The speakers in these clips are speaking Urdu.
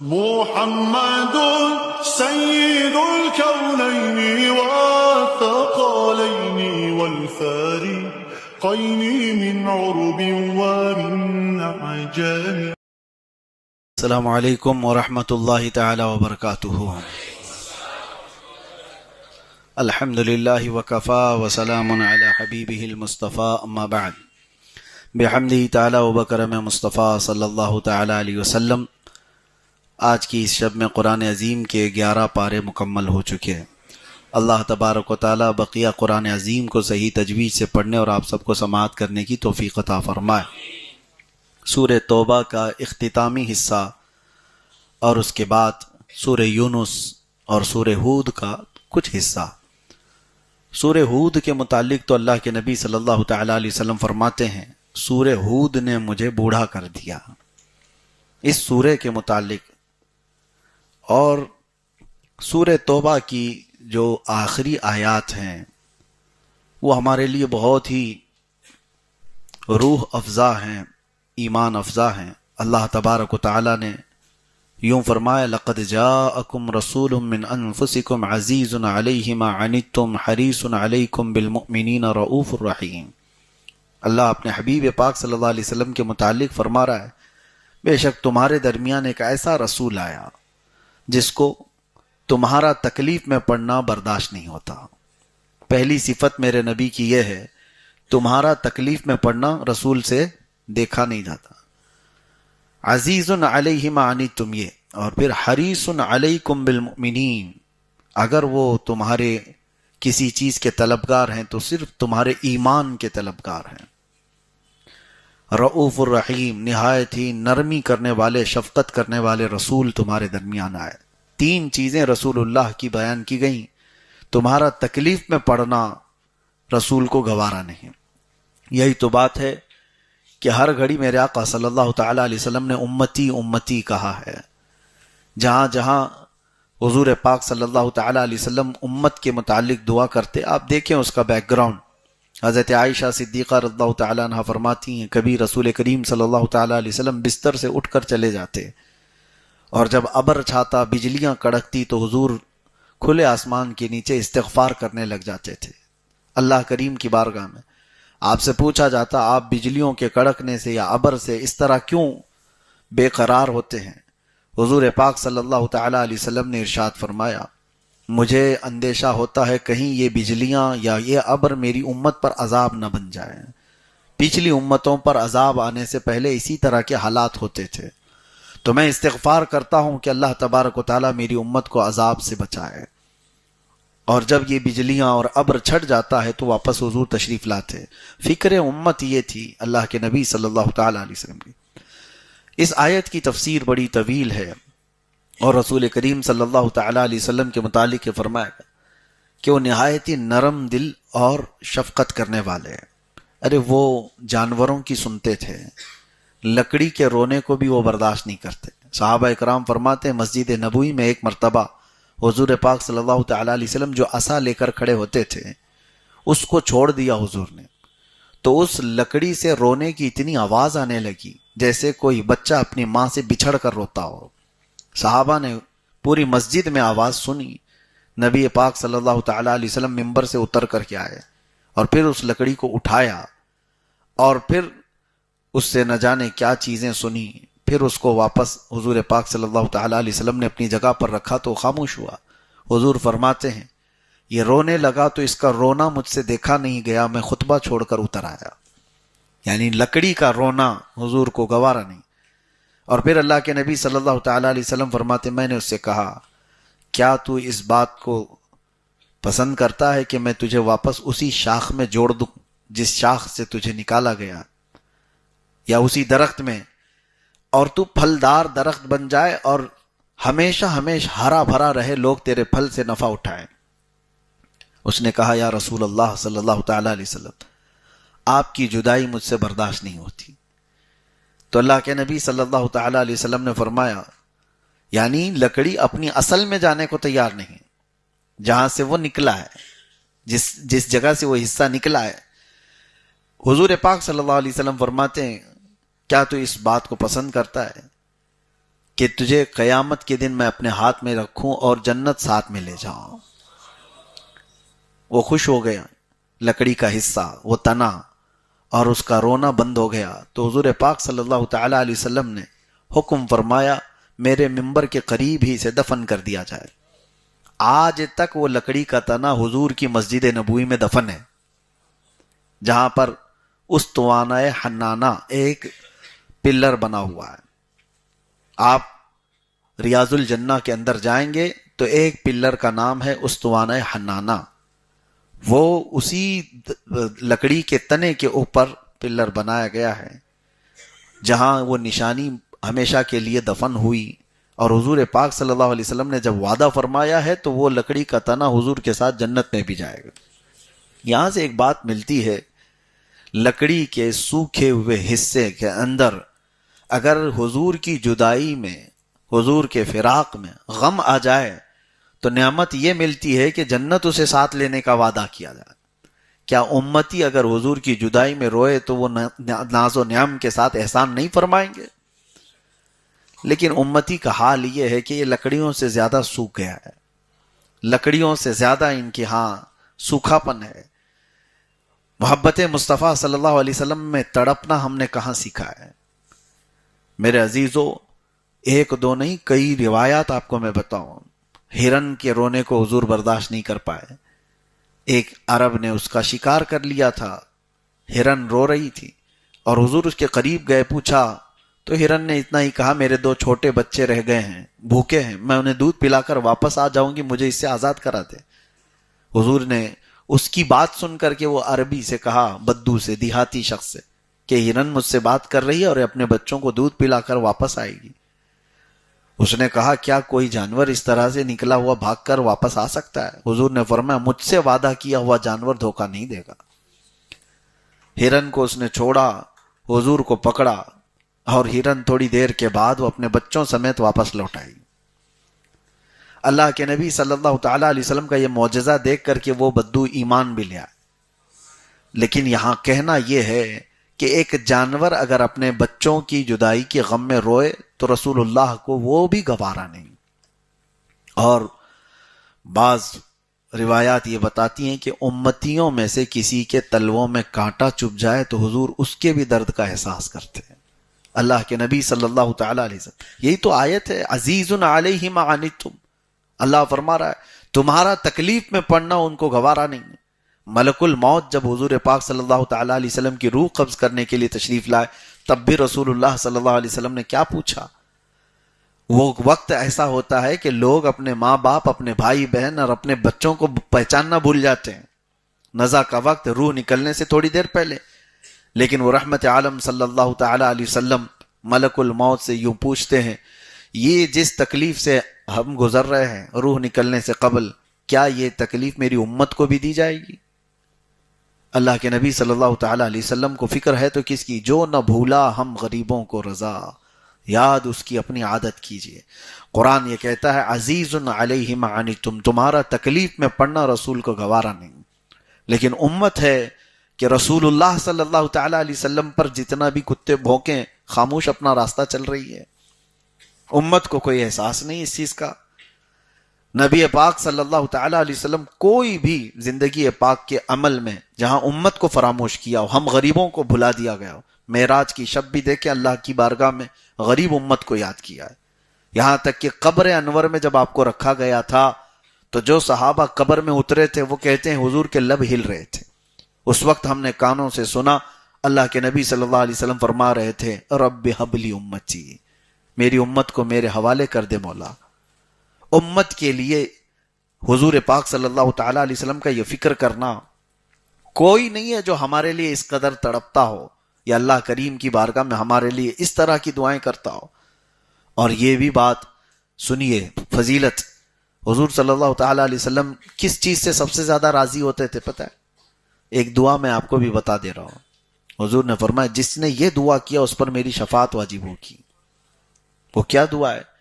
محمد سيد الكونين والثقلين والفارقين من عرب ومن عجم. السلام علیکم ورحمۃ اللہ تعالی وبرکاتہ. الحمد للہ وکفا وسلام علی حبیبہ المصطفیٰ اما بعد. بحمدہ تعالی وبکرم مصطفیٰ صلی اللہ تعالی علیہ وسلم. آج کی اس شب میں قرآن عظیم کے 11 پارے مکمل ہو چکے ہیں. اللہ تبارک و تعالی بقیہ قرآن عظیم کو صحیح تجوید سے پڑھنے اور آپ سب کو سماعت کرنے کی توفیق عطا فرمائے. سورہ توبہ کا اختتامی حصہ اور اس کے بعد سورہ یونس اور سورہ ہود کا کچھ حصہ. سورہ ہود کے متعلق تو اللہ کے نبی صلی اللہ تعالی علیہ وسلم فرماتے ہیں سورہ ہود نے مجھے بوڑھا کر دیا. اس سورہ کے متعلق اور سورہ توبہ کی جو آخری آیات ہیں وہ ہمارے لیے بہت ہی روح افزا ہیں، ایمان افزا ہیں. اللہ تبارک و تعالی نے یوں فرمایا لقد جاءکم رسول من انفسکم عزیز علیہ ما عنتم حریص علیکم بالمؤمنین رؤوف الرحیم. اللہ اپنے حبیب پاک صلی اللہ علیہ وسلم کے متعلق فرما رہا ہے بے شک تمہارے درمیان ایک ایسا رسول آیا جس کو تمہارا تکلیف میں پڑنا برداشت نہیں ہوتا. پہلی صفت میرے نبی کی یہ ہے تمہارا تکلیف میں پڑنا رسول سے دیکھا نہیں جاتا. عزیز علیہ ما عنتم یہ، اور پھر حریص علیکم بالمؤمنین، اگر وہ تمہارے کسی چیز کے طلبگار ہیں تو صرف تمہارے ایمان کے طلبگار ہیں. رؤوف الرحیم، نہایت ہی نرمی کرنے والے، شفقت کرنے والے رسول تمہارے درمیان آئے. 3 چیزیں رسول اللہ کی بیان کی گئیں. تمہارا تکلیف میں پڑنا رسول کو گوارا نہیں. یہی تو بات ہے کہ ہر گھڑی میرے آقا صلی اللہ تعالی علیہ وسلم نے امتی امتی کہا ہے. جہاں جہاں حضور پاک صلی اللہ تعالی علیہ وسلم امت کے متعلق دعا کرتے، آپ دیکھیں اس کا بیک گراؤنڈ. حضرت عائشہ صدیقہ رضی اللہ تعالیٰ عنہ فرماتی ہیں کبھی رسول کریم صلی اللہ تعالی علیہ وسلم بستر سے اٹھ کر چلے جاتے اور جب ابر چھاتا، بجلیاں کڑکتی تو حضور کھلے آسمان کے نیچے استغفار کرنے لگ جاتے تھے اللہ کریم کی بارگاہ میں. آپ سے پوچھا جاتا آپ بجلیوں کے کڑکنے سے یا ابر سے اس طرح کیوں بے قرار ہوتے ہیں؟ حضور پاک صلی اللہ تعالی علیہ وسلم نے ارشاد فرمایا مجھے اندیشہ ہوتا ہے کہیں یہ بجلیاں یا یہ ابر میری امت پر عذاب نہ بن جائیں. پچھلی امتوں پر عذاب آنے سے پہلے اسی طرح کے حالات ہوتے تھے، تو میں استغفار کرتا ہوں کہ اللہ تبارک و تعالی میری امت کو عذاب سے بچائے. اور جب یہ بجلیاں اور ابر چھٹ جاتا ہے تو واپس حضور تشریف لاتے. فکر امت یہ تھی اللہ کے نبی صلی اللہ تعالی علیہ وسلم کی. اس آیت کی تفسیر بڑی طویل ہے اور رسول کریم صلی اللہ تعالی علیہ وسلم کے متعلق یہ فرمایا کہ وہ نہایت ہی نرم دل اور شفقت کرنے والے ہیں. ارے وہ جانوروں کی سنتے تھے، لکڑی کے رونے کو بھی وہ برداشت نہیں کرتے. صحابہ اکرام فرماتے ہیں مسجد نبوی میں ایک مرتبہ حضور پاک صلی اللہ تعالی علیہ وسلم جو عصا لے کر کھڑے ہوتے تھے اس کو چھوڑ دیا حضور نے، تو اس لکڑی سے رونے کی اتنی آواز آنے لگی جیسے کوئی بچہ اپنی ماں سے بچھڑ کر روتا ہو. صحابہ نے پوری مسجد میں آواز سنی. نبی پاک صلی اللہ تعالی علیہ وسلم ممبر سے اتر کر کے آئے اور پھر اس لکڑی کو اٹھایا اور پھر اس سے نہ جانے کیا چیزیں سنی. پھر اس کو واپس حضور پاک صلی اللہ تعالی علیہ وسلم نے اپنی جگہ پر رکھا تو خاموش ہوا. حضور فرماتے ہیں یہ رونے لگا تو اس کا رونا مجھ سے دیکھا نہیں گیا، میں خطبہ چھوڑ کر اتر آیا. یعنی لکڑی کا رونا حضور کو گوارا نہیں. اور پھر اللہ کے نبی صلی اللہ تعالی علیہ وسلم فرماتے میں نے اس سے کہا کیا تو اس بات کو پسند کرتا ہے کہ میں تجھے واپس اسی شاخ میں جوڑ دوں جس شاخ سے تجھے نکالا گیا، یا اسی درخت میں، اور تو پھلدار درخت بن جائے اور ہمیشہ ہرا بھرا رہے، لوگ تیرے پھل سے نفع اٹھائیں. اس نے کہا یا رسول اللہ صلی اللہ تعالی علیہ وسلم آپ کی جدائی مجھ سے برداشت نہیں ہوتی. تو اللہ کے نبی صلی اللہ تعالی علیہ وسلم نے فرمایا یعنی لکڑی اپنی اصل میں جانے کو تیار نہیں، جہاں سے وہ نکلا ہے، جس جگہ سے وہ حصہ نکلا ہے. حضور پاک صلی اللہ علیہ وسلم فرماتے ہیں کیا تو اس بات کو پسند کرتا ہے کہ تجھے قیامت کے دن میں اپنے ہاتھ میں رکھوں اور جنت ساتھ میں لے جاؤں۔ وہ خوش ہو گیا، لکڑی کا حصہ وہ تنا اور اس کا رونا بند ہو گیا۔ تو حضور پاک صلی اللہ تعالی علیہ وسلم نے حکم فرمایا میرے ممبر کے قریب ہی سے دفن کر دیا جائے۔ آج تک وہ لکڑی کا تنا حضور کی مسجد نبوی میں دفن ہے، جہاں پر استوانہ حنانہ ایک پلر بنا ہوا ہے۔ آپ ریاض الجنہ کے اندر جائیں گے تو ایک پلر کا نام ہے استوانہ حنانہ، وہ اسی لکڑی کے تنے کے اوپر پلر بنایا گیا ہے جہاں وہ نشانی ہمیشہ کے لیے دفن ہوئی۔ اور حضور پاک صلی اللہ علیہ وسلم نے جب وعدہ فرمایا ہے تو وہ لکڑی کا تنا حضور کے ساتھ جنت میں بھی جائے گا۔ یہاں سے ایک بات ملتی ہے، لکڑی کے سوکھے ہوئے حصے کے اندر اگر حضور کی جدائی میں، حضور کے فراق میں غم آ جائے تو نعمت یہ ملتی ہے کہ جنت اسے ساتھ لینے کا وعدہ کیا جائے۔ کیا امتی اگر حضور کی جدائی میں روئے تو وہ ناز و نعم کے ساتھ احسان نہیں فرمائیں گے؟ لیکن امتی کا حال یہ ہے کہ یہ لکڑیوں سے زیادہ سوکھ گیا ہے، لکڑیوں سے زیادہ ان کے ہاں سوکھا پن ہے۔ محبت مصطفیٰ صلی اللہ علیہ وسلم میں تڑپنا ہم نے کہاں سیکھا ہے؟ میرے عزیزو، ایک دو نہیں کئی روایات آپ کو میں بتاؤں۔ ہرن کے رونے کو حضور برداشت نہیں کر پائے۔ ایک عرب نے اس کا شکار کر لیا تھا، ہرن رو رہی تھی اور حضور اس کے قریب گئے، پوچھا تو ہرن نے اتنا ہی کہا میرے دو چھوٹے بچے رہ گئے ہیں، بھوکے ہیں، میں انہیں دودھ پلا کر واپس آ جاؤں گی، مجھے اس سے آزاد کرا دے۔ حضور نے اس کی بات سن کر کے وہ عربی سے کہا، بدو سے، دیہاتی شخص سے، کہ ہرن مجھ سے بات کر رہی ہے اور اپنے بچوں کو دودھ پلا کر واپس آئے گی۔ اس نے کہا کیا کوئی جانور اس طرح سے نکلا ہوا بھاگ کر واپس آ سکتا ہے؟ حضور نے فرمایا مجھ سے وعدہ کیا ہوا جانور دھوکہ نہیں دے گا۔ ہرن کو اس نے چھوڑا، حضور کو پکڑا اور ہرن تھوڑی دیر کے بعد وہ اپنے بچوں سمیت واپس لوٹ آئی۔ اللہ کے نبی صلی اللہ تعالی علیہ وسلم کا یہ معجزہ دیکھ کر کے وہ بدو ایمان بھی لیا۔ لیکن یہاں کہنا یہ ہے کہ ایک جانور اگر اپنے بچوں کی جدائی کے غم میں روئے تو رسول اللہ کو وہ بھی گوارا نہیں۔ اور بعض روایات یہ بتاتی ہیں کہ امتیوں میں سے کسی کے تلووں میں کانٹا چبھ جائے تو حضور اس کے بھی درد کا احساس کرتے ہیں۔ اللہ کے نبی صلی اللہ تعالی علیہ وسلم، یہی تو آیت ہے، عزیز علیہ ما عنتم، اللہ فرما رہا ہے تمہارا تکلیف میں پڑنا ان کو گوارا نہیں ہے۔ ملک الموت جب حضور پاک صلی اللہ تعالی علیہ وسلم کی روح قبض کرنے کے لیے تشریف لائے تب بھی رسول اللہ صلی اللہ علیہ وسلم نے کیا پوچھا؟ وہ وقت ایسا ہوتا ہے کہ لوگ اپنے ماں باپ، اپنے بھائی بہن اور اپنے بچوں کو پہچاننا بھول جاتے ہیں، نزع کا وقت، روح نکلنے سے تھوڑی دیر پہلے۔ لیکن وہ رحمت عالم صلی اللہ تعالی علیہ وسلم ملک الموت سے یوں پوچھتے ہیں، یہ جس تکلیف سے ہم گزر رہے ہیں روح نکلنے سے قبل، کیا یہ تکلیف میری امت کو بھی دی جائے گی؟ اللہ کے نبی صلی اللہ تعالی علیہ وسلم کو فکر ہے تو کس کی؟ جو نہ بھولا ہم غریبوں کو رضا، یاد اس کی اپنی عادت کیجئے۔ قرآن یہ کہتا ہے عزیز علیہ ما عنتم، تمہارا تکلیف میں پڑنا رسول کو گوارا نہیں۔ لیکن امت ہے کہ رسول اللہ صلی اللہ تعالی علیہ وسلم پر جتنا بھی کتے بھونکیں خاموش اپنا راستہ چل رہی ہے۔ امت کو کوئی احساس نہیں اس چیز کا۔ نبی پاک صلی اللہ تعالی علیہ وسلم کوئی بھی زندگی پاک کے عمل میں جہاں امت کو فراموش کیا ہو، ہم غریبوں کو بھلا دیا گیا ہو، معراج کی شب بھی دیکھیں اللہ کی بارگاہ میں غریب امت کو یاد کیا ہے۔ یہاں تک کہ قبر انور میں جب آپ کو رکھا گیا تھا تو جو صحابہ قبر میں اترے تھے وہ کہتے ہیں حضور کے لب ہل رہے تھے۔ اس وقت ہم نے کانوں سے سنا اللہ کے نبی صلی اللہ علیہ وسلم فرما رہے تھے رب ہب لی امتی، میری امت کو میرے حوالے کر دے مولا۔ امت کے لیے حضور پاک صلی اللہ تعالی علیہ وسلم کا یہ فکر کرنا، کوئی نہیں ہے جو ہمارے لیے اس قدر تڑپتا ہو یا اللہ کریم کی بارگاہ میں ہمارے لیے اس طرح کی دعائیں کرتا ہو۔ اور یہ بھی بات سنیے، فضیلت، حضور صلی اللہ تعالی علیہ وسلم کس چیز سے سب سے زیادہ راضی ہوتے تھے پتہ ہے؟ ایک دعا میں آپ کو بھی بتا دے رہا ہوں۔ حضور نے فرمایا جس نے یہ دعا کیا اس پر میری شفاعت واجب ہوگی۔ وہ کیا دعا ہے؟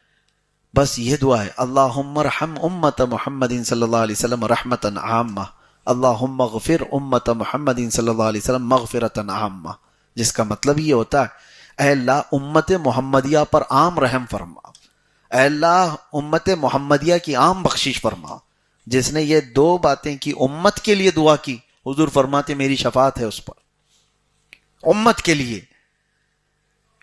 بس یہ دعا ہے، اللہم ارحم امت محمد صلی اللہ علیہ وسلم رحمتا عامہ، اللہم اغفر امت محمد صلی اللہ علیہ وسلم مغفرتا عامہ، جس کا مطلب یہ ہوتا ہے اے اللہ امت محمدیہ پر عام رحم فرما۔ اے اللہ امت محمدیہ کی عام بخشش فرما. جس نے یہ دو باتیں کی، امت کے لیے دعا کی، حضور فرماتے میری شفاعت ہے اس پر، امت کے لیے.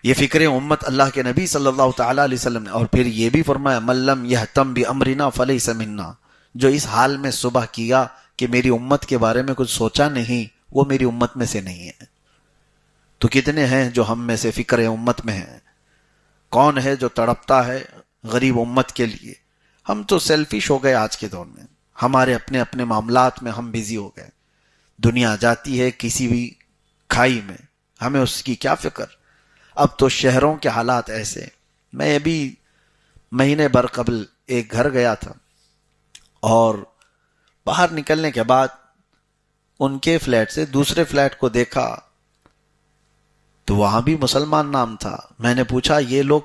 یہ فکر امت اللہ کے نبی صلی اللہ تعالی علیہ وسلم نے. اور پھر یہ بھی فرمایا من لم یہتم بامرنا فلیس منا، جو اس حال میں صبح کیا کہ میری امت کے بارے میں کچھ سوچا نہیں، وہ میری امت میں سے نہیں ہے. تو کتنے ہیں جو ہم میں سے فکر امت میں ہیں؟ کون ہے جو تڑپتا ہے غریب امت کے لیے؟ ہم تو سیلفش ہو گئے آج کے دور میں، ہمارے اپنے اپنے معاملات میں ہم بزی ہو گئے. دنیا جاتی ہے کسی بھی کھائی میں، ہمیں اس کی کیا فکر. اب تو شہروں کے حالات ایسے. میں ابھی مہینے بھر قبل ایک گھر گیا تھا، اور باہر نکلنے کے بعد ان کے فلیٹ سے دوسرے فلیٹ کو دیکھا تو وہاں بھی مسلمان نام تھا. میں نے پوچھا یہ لوگ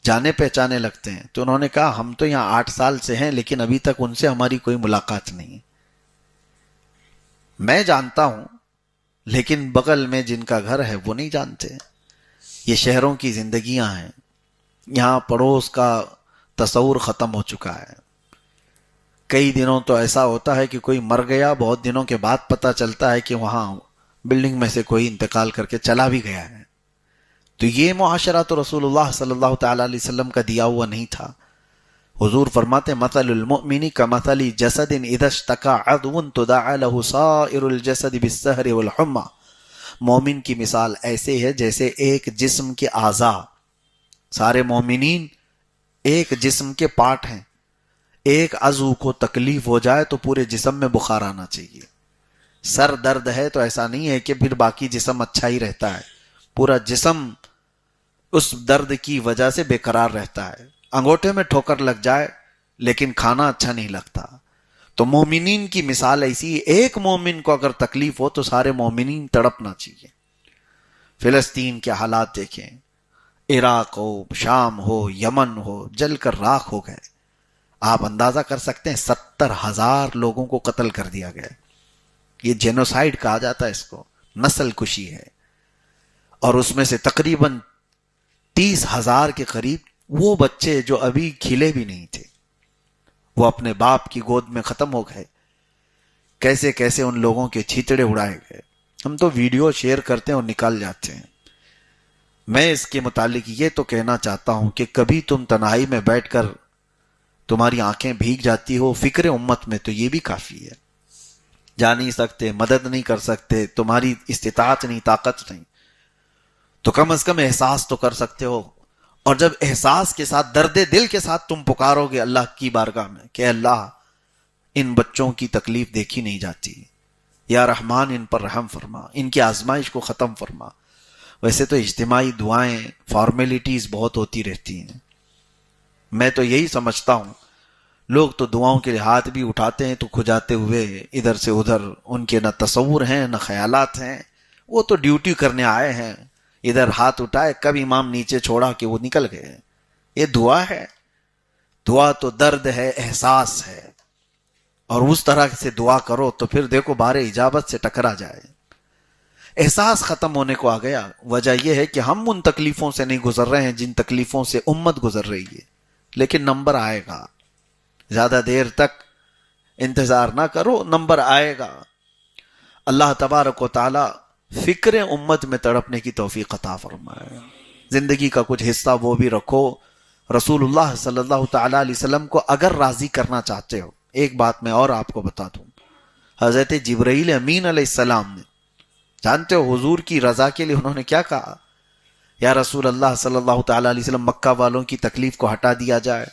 جانے پہچانے لگتے ہیں؟ تو انہوں نے کہا ہم تو یہاں 8 سال سے ہیں لیکن ابھی تک ان سے ہماری کوئی ملاقات نہیں. میں جانتا ہوں لیکن بغل میں جن کا گھر ہے وہ نہیں جانتے. یہ شہروں کی زندگیاں ہیں، یہاں پڑوس کا تصور ختم ہو چکا ہے. کئی دنوں تو ایسا ہوتا ہے کہ کوئی مر گیا، بہت دنوں کے بعد پتہ چلتا ہے کہ وہاں بلڈنگ میں سے کوئی انتقال کر کے چلا بھی گیا ہے. تو یہ معاشرہ تو رسول اللہ صلی اللہ تعالی علیہ وسلم کا دیا ہوا نہیں تھا. حضور فرماتے مثل المؤمن کمثل جسد اذا اشتكى عضو تداعى له سائر الجسد بالسهر والحمى. مومن کی مثال ایسے ہے جیسے ایک جسم کے اعضاء، سارے مومنین ایک جسم کے پارٹ ہیں. ایک عضو کو تکلیف ہو جائے تو پورے جسم میں بخار آنا چاہیے. سر درد ہے تو ایسا نہیں ہے کہ پھر باقی جسم اچھا ہی رہتا ہے، پورا جسم اس درد کی وجہ سے بے قرار رہتا ہے. انگوٹھے میں ٹھوکر لگ جائے لیکن کھانا اچھا نہیں لگتا. تو مومنین کی مثال ایسی ہے، ایک مومن کو اگر تکلیف ہو تو سارے مومنین تڑپنا چاہیے. فلسطین کے حالات دیکھیں، عراق ہو، شام ہو، یمن ہو، جل کر راکھ ہو گئے. آپ اندازہ کر سکتے ہیں 70,000 لوگوں کو قتل کر دیا گیا. یہ جینوسائیڈ کہا جاتا ہے اس کو، نسل کشی ہے. اور اس میں سے تقریباً 30,000 کے قریب وہ بچے جو ابھی کھلے بھی نہیں تھے، وہ اپنے باپ کی گود میں ختم ہو گئے. کیسے کیسے ان لوگوں کے چھیتڑے اڑائے گئے. ہم تو ویڈیو شیئر کرتے ہیں اور نکال جاتے ہیں. میں اس کے متعلق یہ تو کہنا چاہتا ہوں کہ کبھی تم تنہائی میں بیٹھ کر تمہاری آنکھیں بھیگ جاتی ہو فکر امت میں، تو یہ بھی کافی ہے. جا نہیں سکتے، مدد نہیں کر سکتے، تمہاری استطاعت نہیں، طاقت نہیں، تو کم از کم احساس تو کر سکتے ہو. اور جب احساس کے ساتھ، درد دل کے ساتھ تم پکارو گے اللہ کی بارگاہ میں کہ اللہ ان بچوں کی تکلیف دیکھی نہیں جاتی، یا رحمان ان پر رحم فرما، ان کی آزمائش کو ختم فرما. ویسے تو اجتماعی دعائیں، فارمیلٹیز بہت ہوتی رہتی ہیں. میں تو یہی سمجھتا ہوں لوگ تو دعاؤں کے لیے ہاتھ بھی اٹھاتے ہیں تو کھجاتے ہوئے ادھر سے ادھر، ان کے نہ تصور ہیں نہ خیالات ہیں. وہ تو ڈیوٹی کرنے آئے ہیں، ادھر ہاتھ اٹھائے، کب امام نیچے چھوڑا کہ وہ نکل گئے. یہ دعا ہے؟ دعا تو درد ہے، احساس ہے. اور اس طرح سے دعا کرو تو پھر دیکھو بار اجابت سے ٹکرا جائے. احساس ختم ہونے کو آ گیا. وجہ یہ ہے کہ ہم ان تکلیفوں سے نہیں گزر رہے ہیں جن تکلیفوں سے امت گزر رہی ہے. لیکن نمبر آئے گا، زیادہ دیر تک انتظار نہ کرو، نمبر آئے گا. اللہ تبارک و تعالی فکر امت میں تڑپنے کی توفیق عطا فرمائے. زندگی کا کچھ حصہ وہ بھی رکھو. رسول اللہ صلی اللہ تعالی علیہ وسلم کو اگر راضی کرنا چاہتے ہو، ایک بات میں اور آپ کو بتا دوں، حضرت جبرائیل امین علیہ السلام نے، جانتے ہو حضور کی رضا کے لیے انہوں نے کیا کہا؟ یا رسول اللہ صلی اللہ تعالی علیہ وسلم مکہ والوں کی تکلیف کو ہٹا دیا جائے،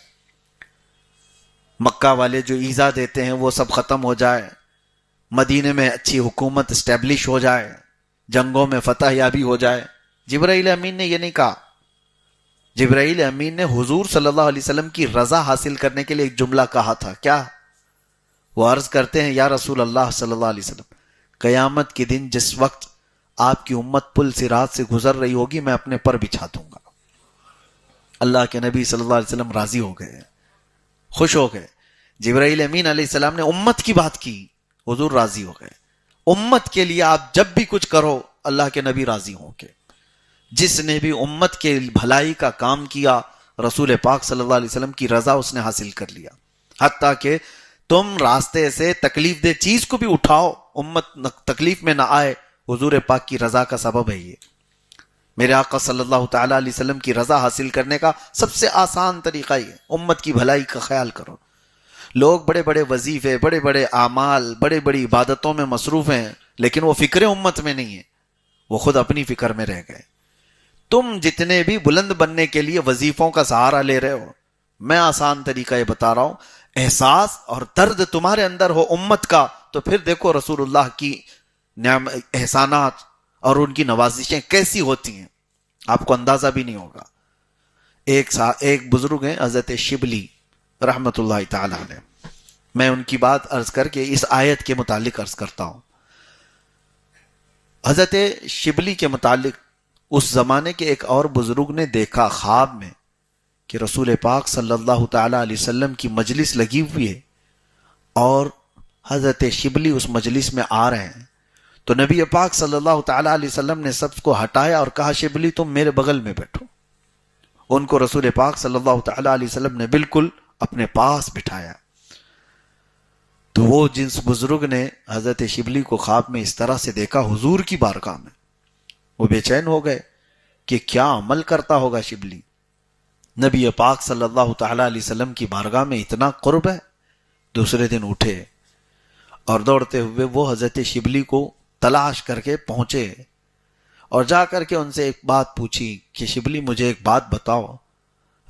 مکہ والے جو ایذا دیتے ہیں وہ سب ختم ہو جائے، مدینے میں اچھی حکومت اسٹیبلش ہو جائے، جنگوں میں فتح یابی ہو جائے. جبرائیل امین نے یہ نہیں کہا. جبرائیل امین نے حضور صلی اللہ علیہ وسلم کی رضا حاصل کرنے کے لیے ایک جملہ کہا تھا. کیا؟ وہ عرض کرتے ہیں یا رسول اللہ صلی اللہ علیہ وسلم، قیامت کے دن جس وقت آپ کی امت پل صراط سے گزر رہی ہوگی میں اپنے پر بچھا دوں گا. اللہ کے نبی صلی اللہ علیہ وسلم راضی ہو گئے، خوش ہو گئے. جبرائیل امین علیہ السلام نے امت کی بات کی، حضور راضی ہو گئے. امت کے لیے آپ جب بھی کچھ کرو اللہ کے نبی راضی ہوں گے. جس نے بھی امت کے بھلائی کا کام کیا رسول پاک صلی اللہ علیہ وسلم کی رضا اس نے حاصل کر لیا. حتیٰ کہ تم راستے سے تکلیف دہ چیز کو بھی اٹھاؤ، امت تکلیف میں نہ آئے، حضور پاک کی رضا کا سبب ہے یہ. میرے آقا صلی اللہ تعالی علیہ وسلم کی رضا حاصل کرنے کا سب سے آسان طریقہ یہ، امت کی بھلائی کا خیال کرو. لوگ بڑے بڑے وظیفے، بڑے بڑے اعمال، بڑے بڑی عبادتوں میں مصروف ہیں، لیکن وہ فکر امت میں نہیں ہے، وہ خود اپنی فکر میں رہ گئے. تم جتنے بھی بلند بننے کے لیے وظیفوں کا سہارا لے رہے ہو، میں آسان طریقہ یہ بتا رہا ہوں، احساس اور درد تمہارے اندر ہو امت کا، تو پھر دیکھو رسول اللہ کی احسانات اور ان کی نوازشیں کیسی ہوتی ہیں، آپ کو اندازہ بھی نہیں ہوگا. ایک بزرگ ہیں حضرت شبلی رحمت اللہ تعالی علیہ، میں ان کی بات عرض کر کے اس آیت کے متعلق عرض کرتا ہوں. حضرت شبلی کے متعلق اس زمانے کے ایک اور بزرگ نے دیکھا خواب میں کہ رسول پاک صلی اللہ تعالی علیہ وسلم کی مجلس لگی ہوئی ہے اور حضرت شبلی اس مجلس میں آ رہے ہیں. تو نبی پاک صلی اللہ تعالی علیہ وسلم نے سب کو ہٹایا اور کہا شبلی تم میرے بغل میں بیٹھو. ان کو رسول پاک صلی اللہ تعالی علیہ وسلم نے بالکل اپنے پاس بٹھایا. تو وہ جس بزرگ نے حضرت شبلی کو خواب میں اس طرح سے دیکھا حضور کی بارگاہ میں، وہ بے چین ہو گئے کہ کیا عمل کرتا ہوگا شبلی. نبی پاک صلی اللہ تعالی علیہ وسلم کی بارگاہ میں اتنا قرب ہے. دوسرے دن اٹھے اور دوڑتے ہوئے وہ حضرت شبلی کو تلاش کر کے پہنچے اور جا کر کے ان سے ایک بات پوچھی کہ شبلی مجھے ایک بات بتاؤ،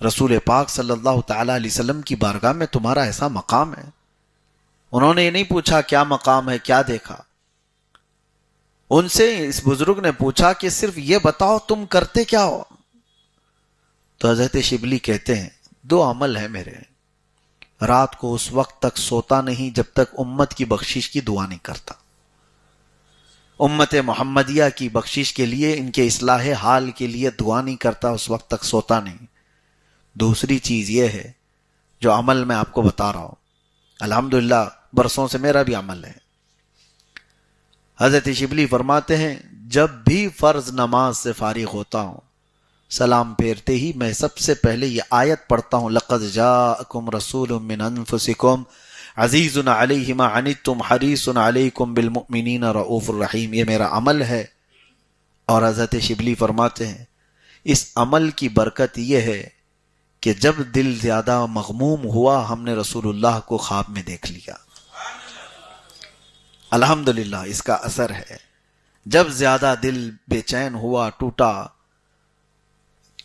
رسول پاک صلی اللہ تعالی علیہ وسلم کی بارگاہ میں تمہارا ایسا مقام ہے. انہوں نے یہ نہیں پوچھا کیا مقام ہے، کیا دیکھا. ان سے اس بزرگ نے پوچھا کہ صرف یہ بتاؤ تم کرتے کیا ہو. تو حضرت شبلی کہتے ہیں 2 عمل ہے میرے، رات کو اس وقت تک سوتا نہیں جب تک امت کی بخشش کی دعا نہیں کرتا، امت محمدیہ کی بخشش کے لیے، ان کے اصلاح حال کے لیے دعا نہیں کرتا، اس وقت تک سوتا نہیں. دوسری چیز یہ ہے جو عمل میں آپ کو بتا رہا ہوں، الحمدللہ برسوں سے میرا بھی عمل ہے. حضرت شبلی فرماتے ہیں جب بھی فرض نماز سے فارغ ہوتا ہوں، سلام پھیرتے ہی میں سب سے پہلے یہ آیت پڑھتا ہوں، لَقَدْ جَاءَكُمْ رَسُولٌ مِّنْ أَنفُسِكُمْ عزیز علیہ ما عنتم حریص علیکم بالمؤمنین رؤوف الرحیم. یہ میرا عمل ہے. اور حضرت شبلی فرماتے ہیں اس عمل کی برکت یہ ہے کہ جب دل زیادہ مغموم ہوا ہم نے رسول اللہ کو خواب میں دیکھ لیا. الحمدللہ اس کا اثر ہے. جب زیادہ دل بے چین ہوا، ٹوٹا،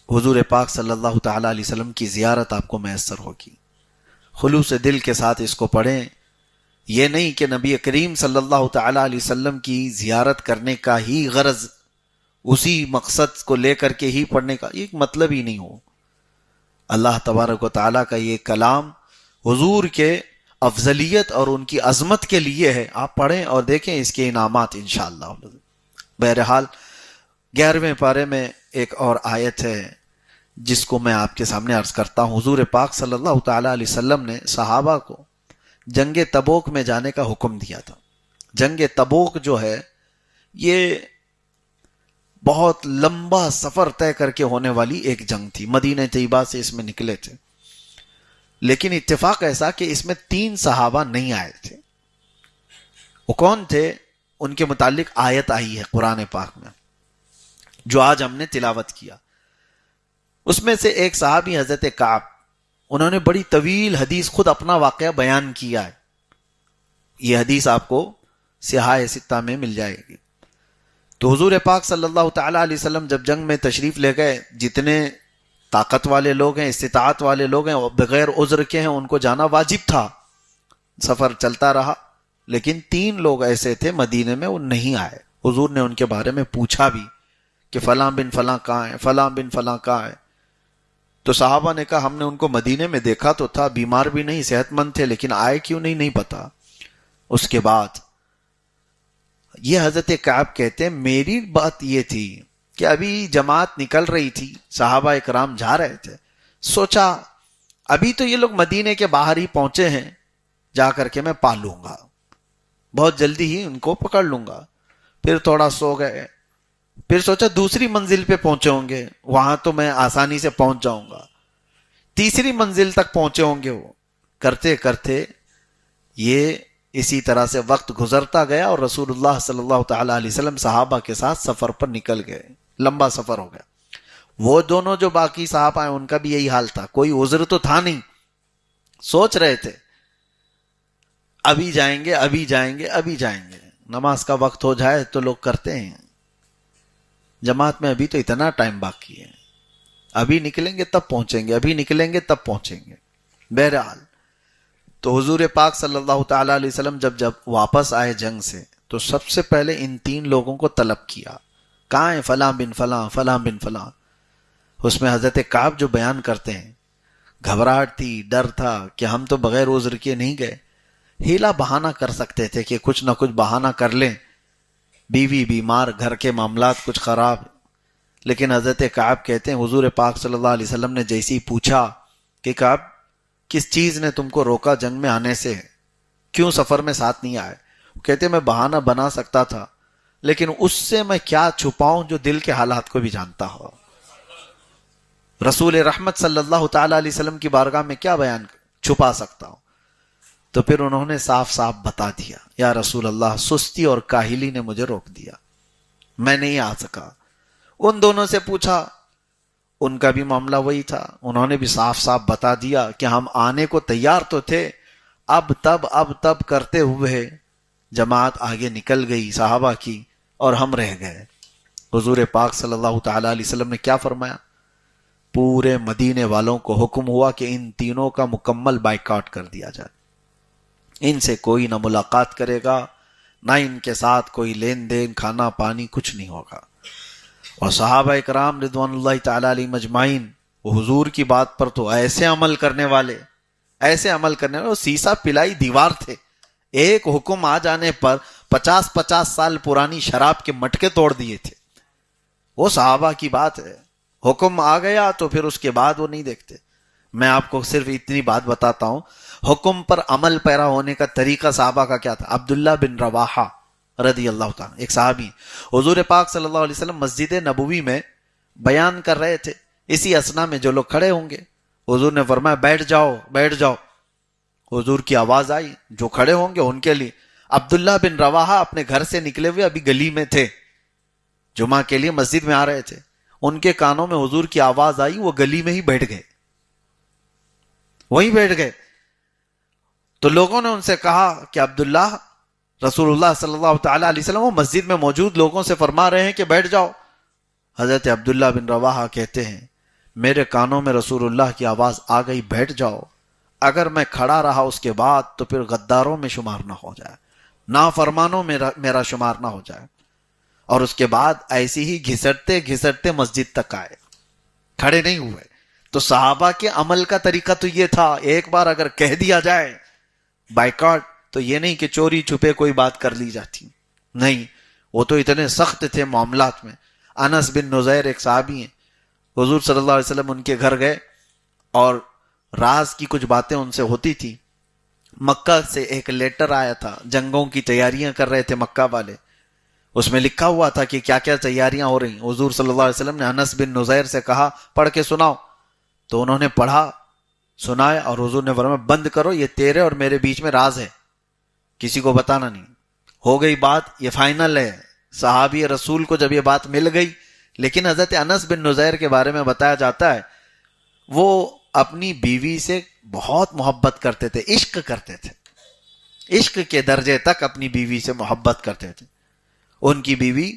حضور پاک صلی اللہ تعالی علیہ وسلم کی زیارت آپ کو میسر ہوگی. خلوص دل کے ساتھ اس کو پڑھیں. یہ نہیں کہ نبی کریم صلی اللہ تعالی علیہ وسلم کی زیارت کرنے کا ہی غرض، اسی مقصد کو لے کر کے ہی پڑھنے کا ایک مطلب ہی نہیں ہو. اللہ تبارک و تعالیٰ کا یہ کلام حضور کے افضلیت اور ان کی عظمت کے لیے ہے. آپ پڑھیں اور دیکھیں اس کے انعامات انشاءاللہ. بہرحال 11ویں پارے میں ایک اور آیت ہے جس کو میں آپ کے سامنے عرض کرتا ہوں. حضور پاک صلی اللہ تعالی علیہ وسلم نے صحابہ کو جنگ تبوک میں جانے کا حکم دیا تھا. جنگ تبوک جو ہے یہ بہت لمبا سفر طے کر کے ہونے والی ایک جنگ تھی. مدینہ طیبہ سے اس میں نکلے تھے، لیکن اتفاق ایسا کہ اس میں 3 صحابہ نہیں آئے تھے. وہ کون تھے؟ ان کے متعلق آیت آئی ہے قرآن پاک میں جو آج ہم نے تلاوت کیا. اس میں سے ایک صحابی حضرت کعب، انہوں نے بڑی طویل حدیث خود اپنا واقعہ بیان کیا ہے. یہ حدیث آپ کو سیاح ستہ میں مل جائے گی. تو حضور پاک صلی اللہ تعالی علیہ وسلم جب جنگ میں تشریف لے گئے، جتنے طاقت والے لوگ ہیں، استطاعت والے لوگ ہیں، بغیر عذر کے ہیں، ان کو جانا واجب تھا. سفر چلتا رہا، لیکن 3 لوگ ایسے تھے مدینے میں وہ نہیں آئے. حضور نے ان کے بارے میں پوچھا بھی کہ فلاں بن فلاں کہاں ہے، فلاں بن فلاں کہاں ہے. تو صحابہ نے کہا ہم نے ان کو مدینے میں دیکھا تو تھا، بیمار بھی نہیں، صحت مند تھے، لیکن آئے کیوں نہیں پتا. اس کے بعد یہ حضرت کعب کہتے ہیں میری بات یہ تھی کہ ابھی جماعت نکل رہی تھی، صحابہ اکرام جا رہے تھے، سوچا ابھی تو یہ لوگ مدینے کے باہر ہی پہنچے ہیں، جا کر کے میں پا لوں گا، بہت جلدی ہی ان کو پکڑ لوں گا. پھر تھوڑا سو گئے، پھر سوچا دوسری منزل پہ پہنچے ہوں گے، وہاں تو میں آسانی سے پہنچ جاؤں گا. تیسری منزل تک پہنچے ہوں گے وہ. کرتے کرتے یہ اسی طرح سے وقت گزرتا گیا اور رسول اللہ صلی اللہ تعالی علیہ وسلم صحابہ کے ساتھ سفر پر نکل گئے. لمبا سفر ہو گیا. وہ دونوں جو باقی صحابہ ہیں ان کا بھی یہی حال تھا. کوئی عذر تو تھا نہیں. سوچ رہے تھے ابھی جائیں گے ابھی جائیں گے ابھی جائیں گے. نماز کا وقت ہو جائے تو لوگ کرتے ہیں جماعت میں ابھی تو اتنا ٹائم باقی ہے, ابھی نکلیں گے تب پہنچیں گے, ابھی نکلیں گے تب پہنچیں گے. بہرحال تو حضور پاک صلی اللہ تعالی علیہ وسلم جب واپس آئے جنگ سے تو سب سے پہلے ان 3 لوگوں کو طلب کیا. کہاں ہیں؟ فلاں بن فلاں, فلاں بن فلاں. اس میں حضرت کعب جو بیان کرتے ہیں گھبراہٹ تھی, ڈر تھا کہ ہم تو بغیر عذر کیے نہیں گئے. ہیلا بہانہ کر سکتے تھے کہ کچھ نہ کچھ بہانہ کر لیں, بیوی بیمار, گھر کے معاملات کچھ خراب. لیکن حضرت کعب کہتے ہیں حضور پاک صلی اللہ علیہ وسلم نے جیسے ہی پوچھا کہ کعب کس چیز نے تم کو روکا جنگ میں آنے سے, کیوں سفر میں ساتھ نہیں آئے؟ کہتے میں بہانہ بنا سکتا تھا لیکن اس سے میں کیا چھپاؤں جو دل کے حالات کو بھی جانتا ہو. رسول رحمت صلی اللہ تعالی علیہ وسلم کی بارگاہ میں کیا بیان چھپا سکتا ہوں؟ تو پھر انہوں نے صاف صاف بتا دیا, یا رسول اللہ سستی اور کاہلی نے مجھے روک دیا, میں نہیں آ سکا. ان دونوں سے پوچھا, ان کا بھی معاملہ وہی تھا. انہوں نے بھی صاف صاف بتا دیا کہ ہم آنے کو تیار تو تھے, اب تب کرتے ہوئے جماعت آگے نکل گئی صحابہ کی اور ہم رہ گئے. حضور پاک صلی اللہ تعالی علیہ وسلم نے کیا فرمایا؟ پورے مدینے والوں کو حکم ہوا کہ ان تینوں کا مکمل بائیکاٹ کر دیا جائے. ان سے کوئی نہ ملاقات کرے گا, نہ ان کے ساتھ کوئی لین دین, کھانا پانی کچھ نہیں ہوگا. اور صحابہ اکرام رضوان اللہ تعالی علیہ مجمعین وہ حضور کی بات پر تو ایسے عمل کرنے والے, وہ سیسا پلائی دیوار تھے. ایک حکم آ جانے پر 50 سال پرانی شراب کے مٹکے توڑ دیے تھے. وہ صحابہ کی بات ہے, حکم آ گیا تو پھر اس کے بعد وہ نہیں دیکھتے. میں آپ کو صرف اتنی بات بتاتا ہوں, حکم پر عمل پیرا ہونے کا طریقہ صحابہ کا کیا تھا. عبداللہ بن رواحہ رضی اللہ تعالیٰ, ایک صحابی, حضور پاک صلی اللہ علیہ وسلم مسجد نبوی میں بیان کر رہے تھے. اسی اسنا میں جو لوگ کھڑے ہوں گے حضور نے فرمایا بیٹھ جاؤ بیٹھ جاؤ. حضور کی آواز آئی, جو کھڑے ہوں گے ان کے لیے. عبداللہ بن رواحہ اپنے گھر سے نکلے ہوئے ابھی گلی میں تھے, جمعہ کے لیے مسجد میں آ رہے تھے. ان کے کانوں میں حضور کی آواز آئی, وہ گلی میں ہی بیٹھ گئے, وہیں بیٹھ گئے. تو لوگوں نے ان سے کہا کہ عبداللہ, رسول اللہ صلی اللہ تعالی علیہ وسلم وہ مسجد میں موجود لوگوں سے فرما رہے ہیں کہ بیٹھ جاؤ. حضرت عبداللہ بن رواحہ کہتے ہیں میرے کانوں میں رسول اللہ کی آواز آ گئی بیٹھ جاؤ. اگر میں کھڑا رہا اس کے بعد تو پھر غداروں میں شمار نہ ہو جائے, نافرمانوں میں میرا شمار نہ ہو جائے. اور اس کے بعد ایسی ہی گھسٹتے گھسٹتے مسجد تک آئے, کھڑے نہیں ہوئے. تو صحابہ کے عمل کا طریقہ تو یہ تھا, ایک بار اگر کہہ دیا جائے بائیکاٹ تو یہ نہیں کہ چوری چھپے کوئی بات کر لی جاتی, نہیں, وہ تو اتنے سخت تھے معاملات میں. انس بن نزیر ایک صحابی ہیں, حضور صلی اللہ علیہ وسلم ان کے گھر گئے اور راز کی کچھ باتیں ان سے ہوتی تھی. مکہ سے ایک لیٹر آیا تھا, جنگوں کی تیاریاں کر رہے تھے مکہ والے, اس میں لکھا ہوا تھا کہ کیا کیا تیاریاں ہو رہی. حضور صلی اللہ علیہ وسلم نے انس بن نزیر سے کہا پڑھ کے سناؤ. تو انہوں نے پڑھا, سنائے, اور حضور نے فرمایا بند کرو, یہ تیرے اور میرے بیچ میں راز ہے, کسی کو بتانا نہیں. ہو گئی بات, یہ فائنل ہے. صحابی رسول کو جب یہ بات مل گئی, لیکن حضرت انس بن نزیر کے بارے میں بتایا جاتا ہے وہ اپنی بیوی سے بہت محبت کرتے تھے, عشق کرتے تھے, عشق کے درجے تک اپنی بیوی سے محبت کرتے تھے. ان کی بیوی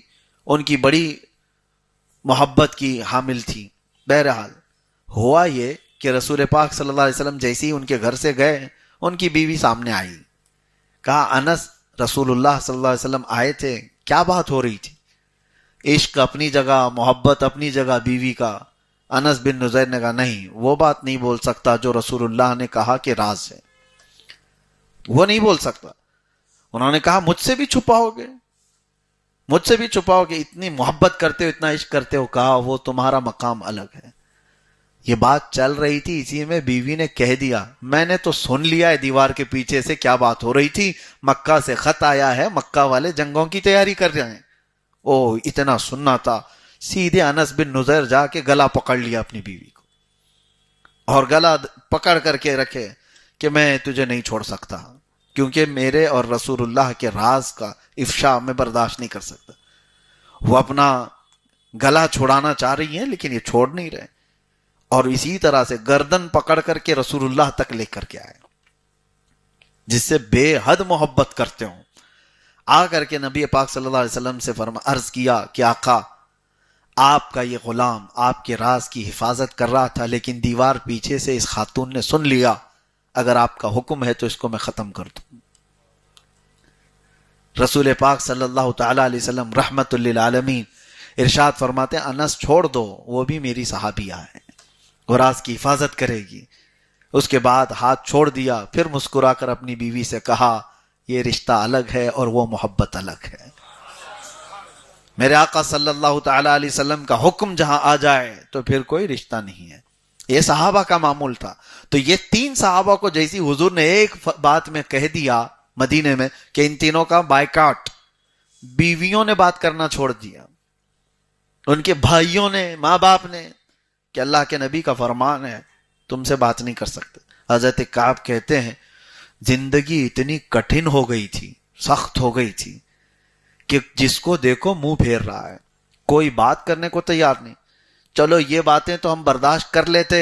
ان کی بڑی محبت کی حامل تھی. بہرحال ہوا یہ کہ رسول پاک صلی اللہ علیہ وسلم جیسے ہی ان کے گھر سے گئے, ان کی بیوی سامنے آئی. کہا انس, رسول اللہ صلی اللہ علیہ وسلم آئے تھے, کیا بات ہو رہی تھی؟ عشق اپنی جگہ, محبت اپنی جگہ بیوی کا. انس بن نزیر نے کہا نہیں, وہ بات نہیں بول سکتا جو رسول اللہ نے کہا کہ راز ہے, وہ نہیں بول سکتا. انہوں نے کہا مجھ سے بھی چھپاؤ گے, مجھ سے بھی چھپاؤ گے, اتنی محبت کرتے ہو, اتنا عشق کرتے ہو. کہا وہ تمہارا مقام الگ ہے. یہ بات چل رہی تھی, اسی میں بیوی نے کہہ دیا میں نے تو سن لیا ہے دیوار کے پیچھے سے کیا بات ہو رہی تھی, مکہ سے خط آیا ہے, مکہ والے جنگوں کی تیاری کر رہے ہیں. او اتنا سننا تھا. سیدھے انس بن نزیر جا کے گلا پکڑ لیا اپنی بیوی کو, اور گلا پکڑ کر کے رکھے کہ میں تجھے نہیں چھوڑ سکتا، کیونکہ میرے اور رسول اللہ کے راز کا افشا میں برداشت نہیں کر سکتا۔ وہ اپنا گلا چھڑانا چاہ رہی ہیں لیکن یہ چھوڑ نہیں رہے، اور اسی طرح سے گردن پکڑ کر کے رسول اللہ تک لے کر کے آئے، جس سے بے حد محبت کرتے ہوں۔ آ کر کے نبی پاک صلی اللہ علیہ وسلم سے عرض کیا کہ آقا، آپ کا یہ غلام آپ کے راز کی حفاظت کر رہا تھا، لیکن دیوار پیچھے سے اس خاتون نے سن لیا، اگر آپ کا حکم ہے تو اس کو میں ختم کر دوں۔ رسول پاک صلی اللہ تعالی علیہ وسلم رحمت للعالمین ارشاد فرماتے ہیں انس چھوڑ دو، وہ بھی میری صحابیہ ہے، وہ راز کی حفاظت کرے گی۔ اس کے بعد ہاتھ چھوڑ دیا، پھر مسکرا کر اپنی بیوی سے کہا یہ رشتہ الگ ہے اور وہ محبت الگ ہے۔ میرے آقا صلی اللہ تعالی علیہ وسلم کا حکم جہاں آ جائے تو پھر کوئی رشتہ نہیں ہے۔ یہ صحابہ کا معمول تھا۔ تو یہ تین صحابہ کو جیسی حضور نے ایک بات میں کہہ دیا مدینے میں کہ ان تینوں کا بائیکاٹ، بیویوں نے بات کرنا چھوڑ دیا، ان کے بھائیوں نے، ماں باپ نے، کہ اللہ کے نبی کا فرمان ہے تم سے بات نہیں کر سکتے۔ حضرت کعب کہتے ہیں زندگی اتنی کٹھن ہو گئی تھی، سخت ہو گئی تھی کہ جس کو دیکھو منہ پھیر رہا ہے، کوئی بات کرنے کو تیار نہیں۔ چلو یہ باتیں تو ہم برداشت کر لیتے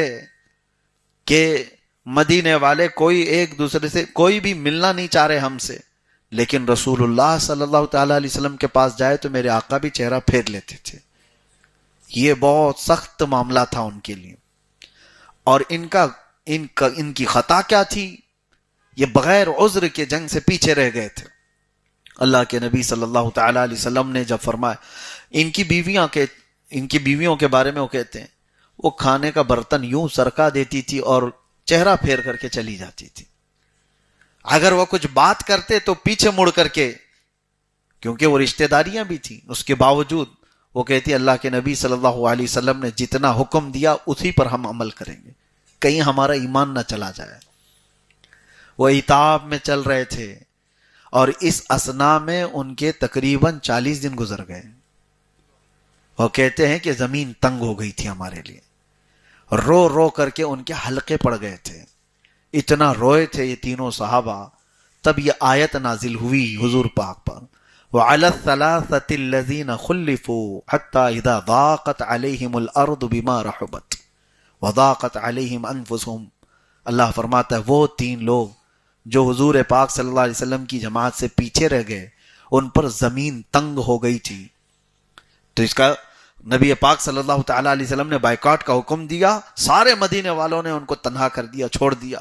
کہ مدینے والے کوئی ایک دوسرے سے کوئی بھی ملنا نہیں چاہ رہے ہم سے، لیکن رسول اللہ صلی اللہ تعالی علیہ وسلم کے پاس جائے تو میرے آقا بھی چہرہ پھیر لیتے تھے۔ یہ بہت سخت معاملہ تھا ان کے لیے۔ اور ان کی خطا کیا تھی؟ یہ بغیر عذر کے جنگ سے پیچھے رہ گئے تھے۔ اللہ کے نبی صلی اللہ تعالی علیہ وسلم نے جب فرمایا، ان کی بیویوں کے بارے میں وہ کہتے ہیں وہ کھانے کا برتن یوں سرکا دیتی تھی اور چہرہ پھیر کر کے چلی جاتی تھی۔ اگر وہ کچھ بات کرتے تو پیچھے مڑ کر کے، کیونکہ وہ رشتہ داریاں بھی تھیں، اس کے باوجود وہ کہتی اللہ کے نبی صلی اللہ علیہ وسلم نے جتنا حکم دیا اسی پر ہم عمل کریں گے، کہیں ہمارا ایمان نہ چلا جائے۔ وہ عتاب میں چل رہے تھے اور اس اثنا میں ان کے تقریباً 40 دن گزر گئے۔ وہ کہتے ہیں کہ زمین تنگ ہو گئی تھی ہمارے لیے، رو رو کر کے ان کے حلقے پڑ گئے تھے، اتنا روئے تھے یہ تینوں صحابہ۔ تب یہ آیت نازل ہوئی حضور پاک پر، وَعَلَى الثَّلَاثَةِ الَّذِينَ خُلِّفُوا حَتَّى إِذَا ضَاقَتْ عَلَيْهِمُ الْأَرْضُ بِمَا رَحُبَتْ وَضَاقَتْ عَلَيْهِمْ أَنفُسُهُمْ۔ اللہ فرماتا ہے وہ تین لوگ جو حضور پاک صلی اللہ علیہ وسلم کی جماعت سے پیچھے رہ گئے، ان پر زمین تنگ ہو گئی تھی، تو اس کا نبی پاک صلی اللہ تعالی علیہ وسلم نے بائیکاٹ کا حکم دیا، سارے مدینے والوں نے ان کو تنہا کر دیا، چھوڑ دیا۔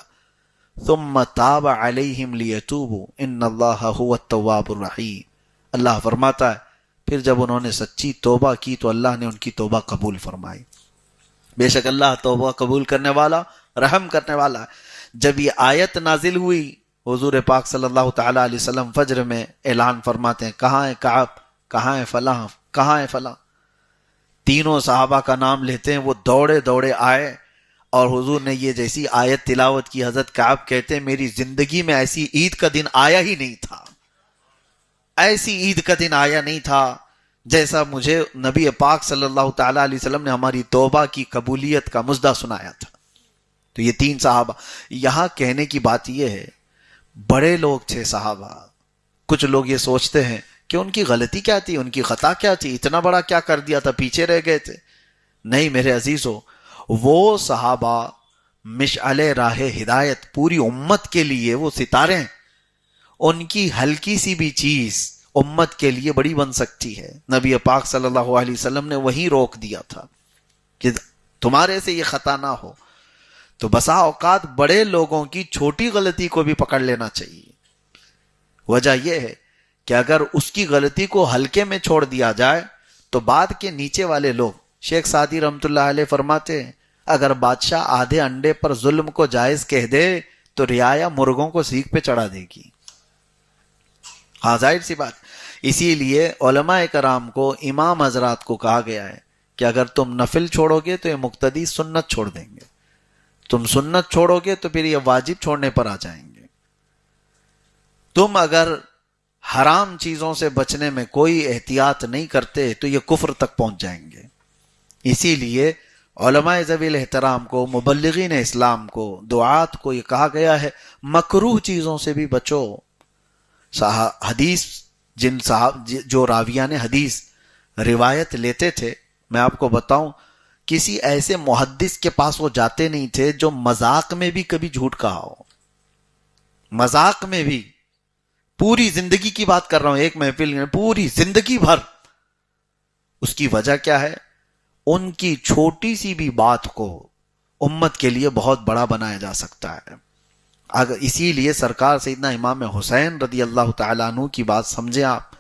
ثم تاب علیہم لیتوبوا ان اللہ هو التواب الرحیم۔ اللہ فرماتا ہے پھر جب انہوں نے سچی توبہ کی تو اللہ نے ان کی توبہ قبول فرمائی۔ بے شک اللہ توبہ قبول کرنے والا، رحم کرنے والا ہے۔ جب یہ آیت نازل ہوئی، حضور پاک صلی اللہ تعالی علیہ وسلم فجر میں اعلان فرماتے ہیں کہاں ہے کعب، کہاں ہے فلاں، کہاں ہے فلاں۔ تینوں صحابہ کا نام لیتے ہیں، وہ دوڑے دوڑے آئے اور حضور نے یہ جیسی آیت تلاوت کی، حضرت کعب کہتے ہیں میری زندگی میں ایسی عید کا دن آیا ہی نہیں تھا، ایسی عید کا دن آیا نہیں تھا جیسا مجھے نبی پاک صلی اللہ تعالی علیہ وسلم نے ہماری توبہ کی قبولیت کا مژدہ سنایا تھا۔ تو یہ تین صحابہ، یہاں کہنے کی بات یہ ہے بڑے لوگ تھے صحابہ۔ کچھ لوگ یہ سوچتے ہیں کہ ان کی غلطی کیا تھی، ان کی خطا کیا تھی، اتنا بڑا کیا کر دیا تھا، پیچھے رہ گئے تھے۔ نہیں میرے عزیزو، وہ صحابہ مشعل راہ ہدایت پوری امت کے لیے، وہ ستارے ہیں، ان کی ہلکی سی بھی چیز امت کے لیے بڑی بن سکتی ہے۔ نبی پاک صلی اللہ علیہ وسلم نے وہیں روک دیا تھا کہ تمہارے سے یہ خطا نہ ہو۔ تو بسا اوقات بڑے لوگوں کی چھوٹی غلطی کو بھی پکڑ لینا چاہیے۔ وجہ یہ ہے کہ اگر اس کی غلطی کو ہلکے میں چھوڑ دیا جائے تو بعد کے نیچے والے لوگ، شیخ سعدی رحمۃ اللہ علیہ فرماتے ہیں اگر بادشاہ آدھے انڈے پر ظلم کو جائز کہہ دے تو رعایا مرغوں کو سیخ پہ چڑھا دے گی۔ ہاں ظاہر سی بات۔ اسی لیے علماء کرام کو، امام حضرات کو کہا گیا ہے کہ اگر تم نفل چھوڑو گے تو یہ مقتدی سنت چھوڑ دیں گے، تم سنت چھوڑو گے تو پھر یہ واجب چھوڑنے پر آ جائیں گے۔ تم اگر حرام چیزوں سے بچنے میں کوئی احتیاط نہیں کرتے تو یہ کفر تک پہنچ جائیں گے۔ اسی لیے علماء ذوی احترام کو، مبلغین اسلام کو، دعات کو یہ کہا گیا ہے مکروہ چیزوں سے بھی بچو. حدیث جن صاحب جو راویان حدیث روایت لیتے تھے، میں آپ کو بتاؤں کسی ایسے محدث کے پاس وہ جاتے نہیں تھے جو مذاق میں بھی کبھی جھوٹ کہا ہو. مذاق میں بھی، پوری زندگی کی بات کر رہا ہوں، ایک محفل میں پوری زندگی بھر. اس کی وجہ کیا ہے؟ ان کی چھوٹی سی بھی بات کو امت کے لیے بہت بڑا بنایا جا سکتا ہے. اگر اسی لیے سرکار سیدنا امام حسین رضی اللہ تعالیٰ عنہ کی بات سمجھیں آپ.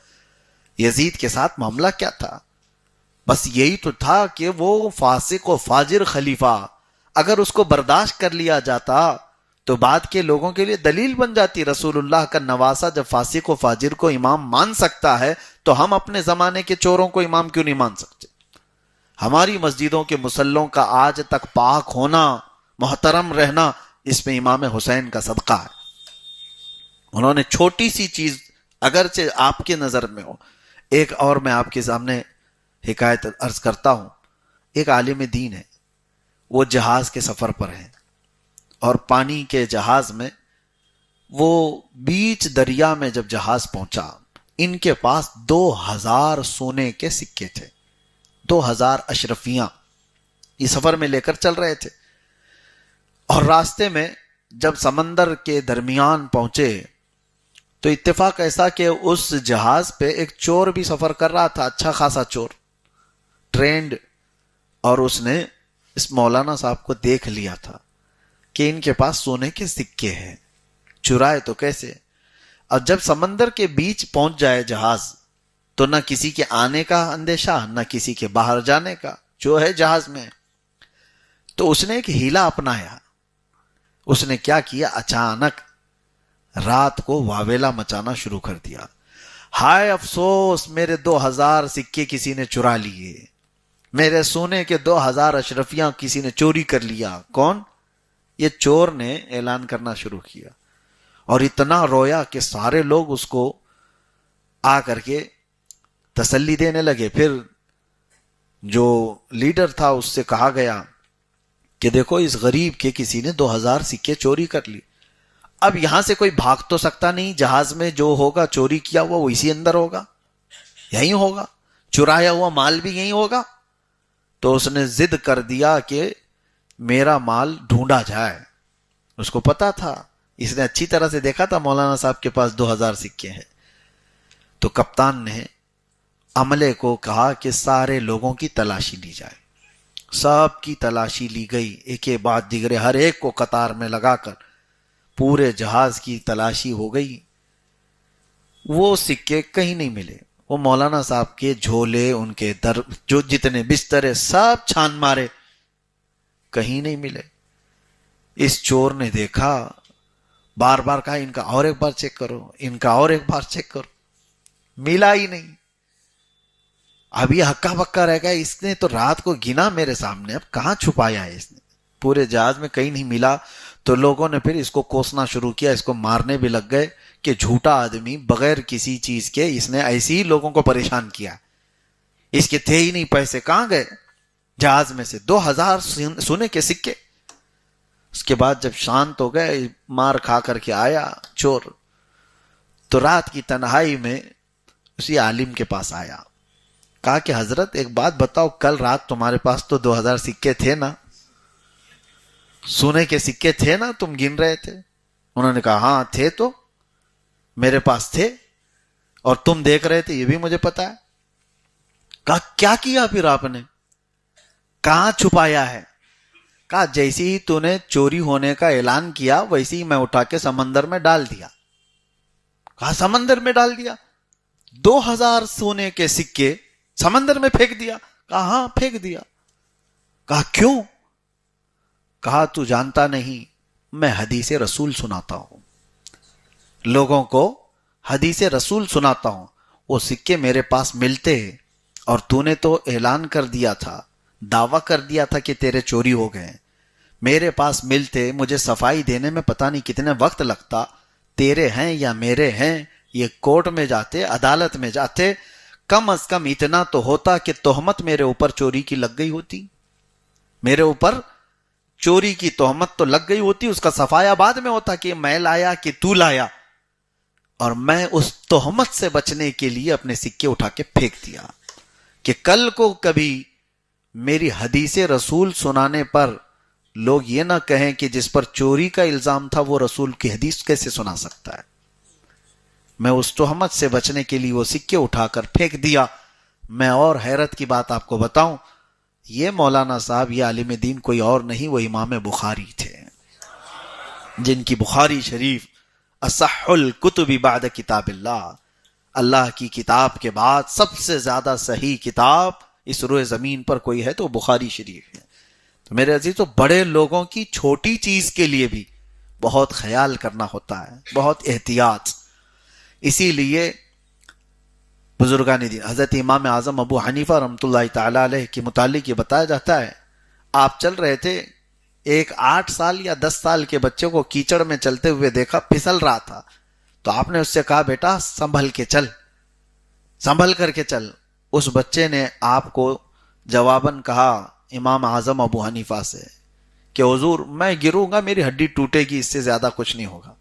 یزید کے ساتھ معاملہ کیا تھا؟ بس یہی تو تھا کہ وہ فاسق و فاجر خلیفہ، اگر اس کو برداشت کر لیا جاتا تو بعد کے لوگوں کے لیے دلیل بن جاتی. رسول اللہ کا نواسا جب فاسق و فاجر کو امام مان سکتا ہے تو ہم اپنے زمانے کے چوروں کو امام کیوں نہیں مان سکتے؟ ہماری مسجدوں کے مصلوں کا آج تک پاک ہونا، محترم رہنا، اس میں امام حسین کا صدقہ ہے. انہوں نے چھوٹی سی چیز اگرچہ آپ کے نظر میں ہو. ایک اور میں آپ کے سامنے حکایت عرض کرتا ہوں. ایک عالم دین ہے، وہ جہاز کے سفر پر ہیں اور پانی کے جہاز میں وہ بیچ دریا میں جب جہاز پہنچا، ان کے پاس 2000 سونے کے سکے تھے، 2000 اشرفیاں یہ سفر میں لے کر چل رہے تھے. اور راستے میں جب سمندر کے درمیان پہنچے تو اتفاق ایسا کہ اس جہاز پہ ایک چور بھی سفر کر رہا تھا، اچھا خاصا چور، ٹرینڈ. اور اس نے اس مولانا صاحب کو دیکھ لیا تھا کہ ان کے پاس سونے کے سکے ہیں، چرائے تو کیسے. اور جب سمندر کے بیچ پہنچ جائے جہاز تو نہ کسی کے آنے کا اندیشہ، نہ کسی کے باہر جانے کا، جو ہے جہاز میں. تو اس نے ایک ہیلا اپنایا. اس نے کیا کیا؟ اچانک رات کو واویلا مچانا شروع کر دیا. ہائے افسوس، میرے 2000 سکے کسی نے چرا لیے، میرے سونے کے 2000 اشرفیاں کسی نے چوری کر لیا. کون؟ یہ چور نے اعلان کرنا شروع کیا. اور اتنا رویا کہ سارے لوگ اس کو آ کر کے تسلی دینے لگے. پھر جو لیڈر تھا اس سے کہا گیا کہ دیکھو اس غریب کے کسی نے 2000 سکے چوری کر لی. اب یہاں سے کوئی بھاگ تو سکتا نہیں، جہاز میں جو ہوگا چوری کیا ہوا وہ اسی اندر ہوگا، یہی ہوگا، چرایا ہوا مال بھی یہی ہوگا. تو اس نے ضد کر دیا کہ میرا مال ڈھونڈا جائے. اس کو پتا تھا، اس نے اچھی طرح سے دیکھا تھا مولانا صاحب کے پاس 2000 سکے ہیں. تو کپتان نے عملے کو کہا کہ سارے لوگوں کی تلاشی لی جائے. سب کی تلاشی لی گئی، ایک کے بعد دیگرے، ہر ایک کو قطار میں لگا کر پورے جہاز کی تلاشی ہو گئی. وہ سکے کہیں نہیں ملے. وہ مولانا صاحب کے جھولے، ان کے جو جتنے بسترے سب چھان مارے، کہیں نہیں ملے. اس چور نے دیکھا، بار بار کہا ان کا اور ایک بار چیک کرو، ان کا اور ایک بار چیک کرو، ملا ہی نہیں. اب یہ ہکا بکا رہ گیا. اس نے تو رات کو گنا میرے سامنے، اب کہاں چھپایا ہے اس نے؟ پورے جہاز میں کہیں نہیں ملا. تو لوگوں نے پھر اس کو کوسنا شروع کیا، اس کو مارنے بھی لگ گئے کہ جھوٹا آدمی، بغیر کسی چیز کے اس نے ایسے ہی لوگوں کو پریشان کیا. اس کے تھے ہی نہیں پیسے، کہاں گئے؟ جہاز میں سے 2000 سونے کے سکے. اس کے بعد جب شانت ہو گئے، مار کھا کر کے آیا چور، تو رات کی تنہائی میں اسی عالم کے پاس آیا. کہا کہ حضرت ایک بات بتاؤ، کل رات تمہارے پاس تو 2000 سکے تھے نا، سونے کے سکے تھے نا، تم گن رہے تھے؟ انہوں نے کہا ہاں تھے، تو میرے پاس تھے اور تم دیکھ رہے تھے، یہ بھی مجھے پتا ہے. کہا کیا کیا پھر آپ نے؟ کہاں چھپایا ہے؟ کہا جیسے ہی تو نے چوری ہونے کا اعلان کیا ویسے ہی میں اٹھا کے سمندر میں ڈال دیا. کہا سمندر میں ڈال دیا؟ 2000 سونے کے سکے سمندر میں پھینک دیا؟ کہا ہاں پھینک دیا. کہا کیوں؟ کہا تو جانتا نہیں، میں حدیث رسول سناتا ہوں، لوگوں کو حدیث رسول سناتا ہوں. وہ سکے میرے پاس ملتے ہیں اور تو نے تو اعلان کر دیا تھا، دعویٰ کر دیا تھا کہ تیرے چوری ہو گئے. میرے پاس ملتے، مجھے صفائی دینے میں پتہ نہیں کتنے وقت لگتا. تیرے ہیں یا میرے ہیں، یہ کورٹ میں جاتے، عدالت میں جاتے، کم از کم اتنا تو ہوتا کہ تہمت میرے اوپر چوری کی لگ گئی ہوتی. میرے اوپر چوری کی تہمت تو لگ گئی ہوتی، اس کا صفایا بعد میں ہوتا کہ میں لایا کہ تو لایا، اور میں اس تہمت سے بچنے کے لیے اپنے سکے اٹھا کے پھینک دیا کہ کل کو کبھی میری حدیث رسول سنانے پر لوگ یہ نہ کہیں کہ جس پر چوری کا الزام تھا وہ رسول کی حدیث کیسے سنا سکتا ہے۔ میں اس تہمت سے بچنے کے لیے وہ سکے اٹھا کر پھینک دیا۔ میں اور حیرت کی بات آپ کو بتاؤں، یہ مولانا صاحب، یہ عالم دین کوئی اور نہیں، وہ امام بخاری تھے، جن کی بخاری شریف اصح الکتب بعد کتاب اللہ، اللہ کی کتاب کے بعد سب سے زیادہ صحیح کتاب اس روئے زمین پر کوئی ہے تو بخاری شریف ہے۔ تو میرے عزیزو، بڑے لوگوں کی چھوٹی چیز کے لیے بھی بہت خیال کرنا ہوتا ہے، بہت احتیاط۔ اسی لیے بزرگان دین، حضرت امام اعظم ابو حنیفہ رحمۃ اللہ تعالی علیہ کے متعلق یہ بتایا جاتا ہے، آپ چل رہے تھے، ایک 8 سال یا 10 سال کے بچے کو کیچڑ میں چلتے ہوئے دیکھا، پھسل رہا تھا، تو آپ نے اس سے کہا بیٹا سنبھل کے چل، سنبھل کر کے چل۔ اس بچے نے آپ کو جواباً کہا امام اعظم ابو حنیفہ سے کہ حضور میں گروں گا میری ہڈی ٹوٹے گی، اس سے زیادہ کچھ نہیں ہوگا،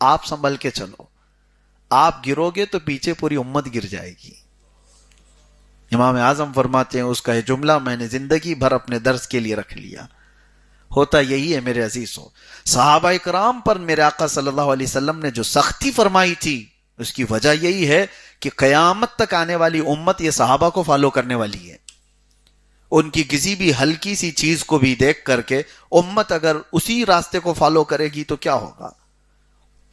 آپ سنبھل کے چلو، آپ گرو گے تو پیچھے پوری امت گر جائے گی۔ امام اعظم فرماتے ہیں اس کا یہ جملہ میں نے زندگی بھر اپنے درس کے لیے رکھ لیا۔ ہوتا یہی ہے میرے عزیزوں، صحابہ اکرام پر میرے آقا صلی اللہ علیہ وسلم نے جو سختی فرمائی تھی، اس کی وجہ یہی ہے کہ قیامت تک آنے والی امت یہ صحابہ کو فالو کرنے والی ہے۔ ان کی کسی بھی ہلکی سی چیز کو بھی دیکھ کر کے امت اگر اسی راستے کو فالو کرے گی تو کیا ہوگا؟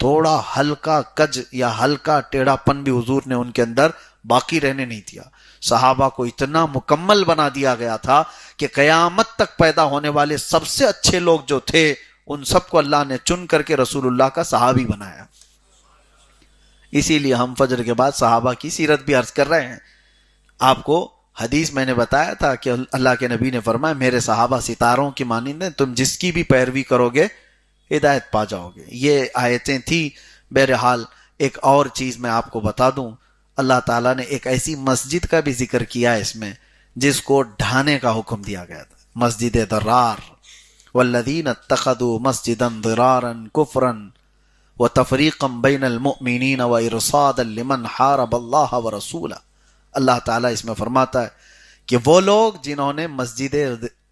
تھوڑا ہلکا کج یا ہلکا ٹیڑھا پن بھی حضور نے ان کے اندر باقی رہنے نہیں دیا۔ صحابہ کو اتنا مکمل بنا دیا گیا تھا کہ قیامت تک پیدا ہونے والے سب سے اچھے لوگ جو تھے ان سب کو اللہ نے چن کر کے رسول اللہ کا صحابی بنایا۔ اسی لیے ہم فجر کے بعد صحابہ کی سیرت بھی عرض کر رہے ہیں۔ آپ کو حدیث میں نے بتایا تھا کہ اللہ کے نبی نے فرمایا میرے صحابہ ستاروں کی مانند ہیں، تم جس کی بھی پیروی کرو گے ہدایت پا جاؤ گے۔ یہ آیتیں تھی۔ بہرحال ایک اور چیز میں آپ کو بتا دوں، اللہ تعالیٰ نے ایک ایسی مسجد کا بھی ذکر کیا ہے اس میں جس کو ڈھانے کا حکم دیا گیا تھا، مسجد ضرار، والذین اتخذوا مسجدا ضرارا کفرا وتفریقا بین المؤمنین وارصادا لمن حارب اللہ ورسولہ۔ اللہ تعالیٰ اس میں فرماتا ہے کہ وہ لوگ جنہوں نے مسجد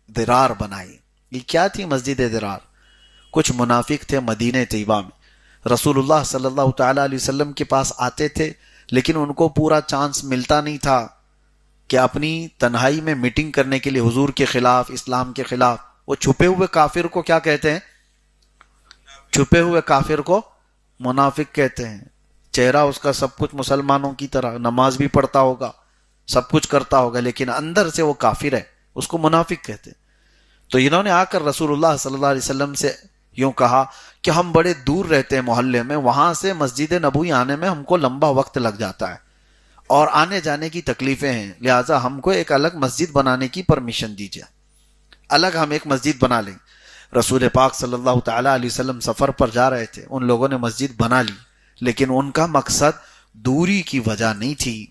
ضرار بنائی۔ یہ کیا تھی مسجد ضرار؟ کچھ منافق تھے مدینہ طیبہ میں، رسول اللہ صلی اللہ تعالیٰ علیہ وسلم کے پاس آتے تھے، لیکن ان کو پورا چانس ملتا نہیں تھا کہ اپنی تنہائی میں میٹنگ کرنے کے لیے حضور کے خلاف، اسلام کے خلاف۔ وہ چھپے ہوئے کافر کو کیا کہتے ہیں؟ چھپے ہوئے کافر کو منافق کہتے ہیں۔ چہرہ اس کا سب کچھ مسلمانوں کی طرح، نماز بھی پڑھتا ہوگا، سب کچھ کرتا ہوگا، لیکن اندر سے وہ کافر ہے، اس کو منافق کہتے ہیں۔ تو انہوں نے آ کر رسول اللہ صلی اللہ علیہ وسلم سے یوں کہا کہ ہم بڑے دور رہتے ہیں محلے میں، وہاں سے مسجد نبوی آنے میں ہم کو لمبا وقت لگ جاتا ہے اور آنے جانے کی تکلیفیں ہیں، لہٰذا ہم کو ایک الگ مسجد بنانے کی پرمیشن دیجیے، الگ ہم ایک مسجد بنا لیں۔ رسول پاک صلی اللہ تعالیٰ علیہ وسلم سفر پر جا رہے تھے، ان لوگوں نے مسجد بنا لی، لیکن ان کا مقصد دوری کی وجہ نہیں تھی۔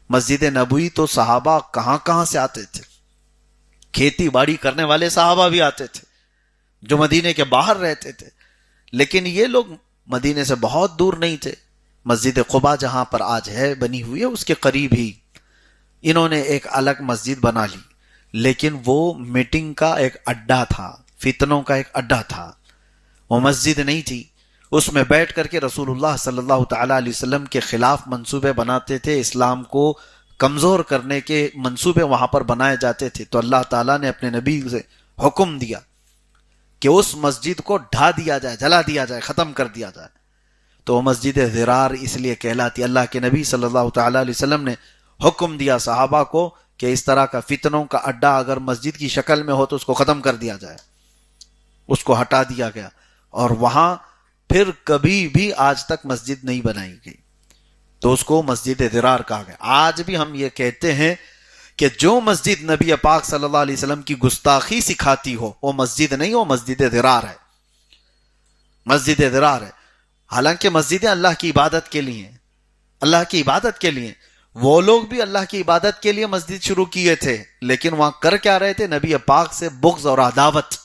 مسجد نبوی تو صحابہ کہاں کہاں سے آتے تھے، کھیتی باڑی کرنے والے صحابہ بھی آتے تھے جو مدینے کے باہر رہتے تھے، لیکن یہ لوگ مدینے سے بہت دور نہیں تھے۔ مسجد قباء جہاں پر آج ہے بنی ہوئی ہے، اس کے قریب ہی انہوں نے ایک الگ مسجد بنا لی، لیکن وہ میٹنگ کا ایک اڈا تھا، فتنوں کا ایک اڈا تھا، وہ مسجد نہیں تھی۔ اس میں بیٹھ کر کے رسول اللہ صلی اللہ تعالیٰ علیہ وسلم کے خلاف منصوبے بناتے تھے، اسلام کو کمزور کرنے کے منصوبے وہاں پر بنائے جاتے تھے۔ تو اللہ تعالیٰ نے اپنے نبی سے حکم دیا کہ اس مسجد کو ڈھا دیا جائے، جلا دیا جائے، ختم کر دیا جائے۔ تو وہ مسجد ضرار اس لیے کہلاتی، اللہ کے نبی صلی اللہ تعالیٰ علیہ وسلم نے حکم دیا صحابہ کو کہ اس طرح کا فتنوں کا اڈا اگر مسجد کی شکل میں ہو تو اس کو ختم کر دیا جائے۔ اس کو ہٹا دیا گیا اور وہاں پھر کبھی بھی آج تک مسجد نہیں بنائی گئی، تو اس کو مسجد ضرار کہا گیا۔ آج بھی ہم یہ کہتے ہیں کہ جو مسجد نبی پاک صلی اللہ علیہ وسلم کی گستاخی سکھاتی ہو وہ مسجد نہیں، وہ مسجد ضرار ہے، مسجد ضرار ہے۔ حالانکہ مسجدیں اللہ کی عبادت کے لیے ہیں، اللہ کی عبادت کے لیے، وہ لوگ بھی اللہ کی عبادت کے لیے مسجد شروع کیے تھے، لیکن وہاں کر کیا رہے تھے؟ نبی پاک سے بغض اور عداوت۔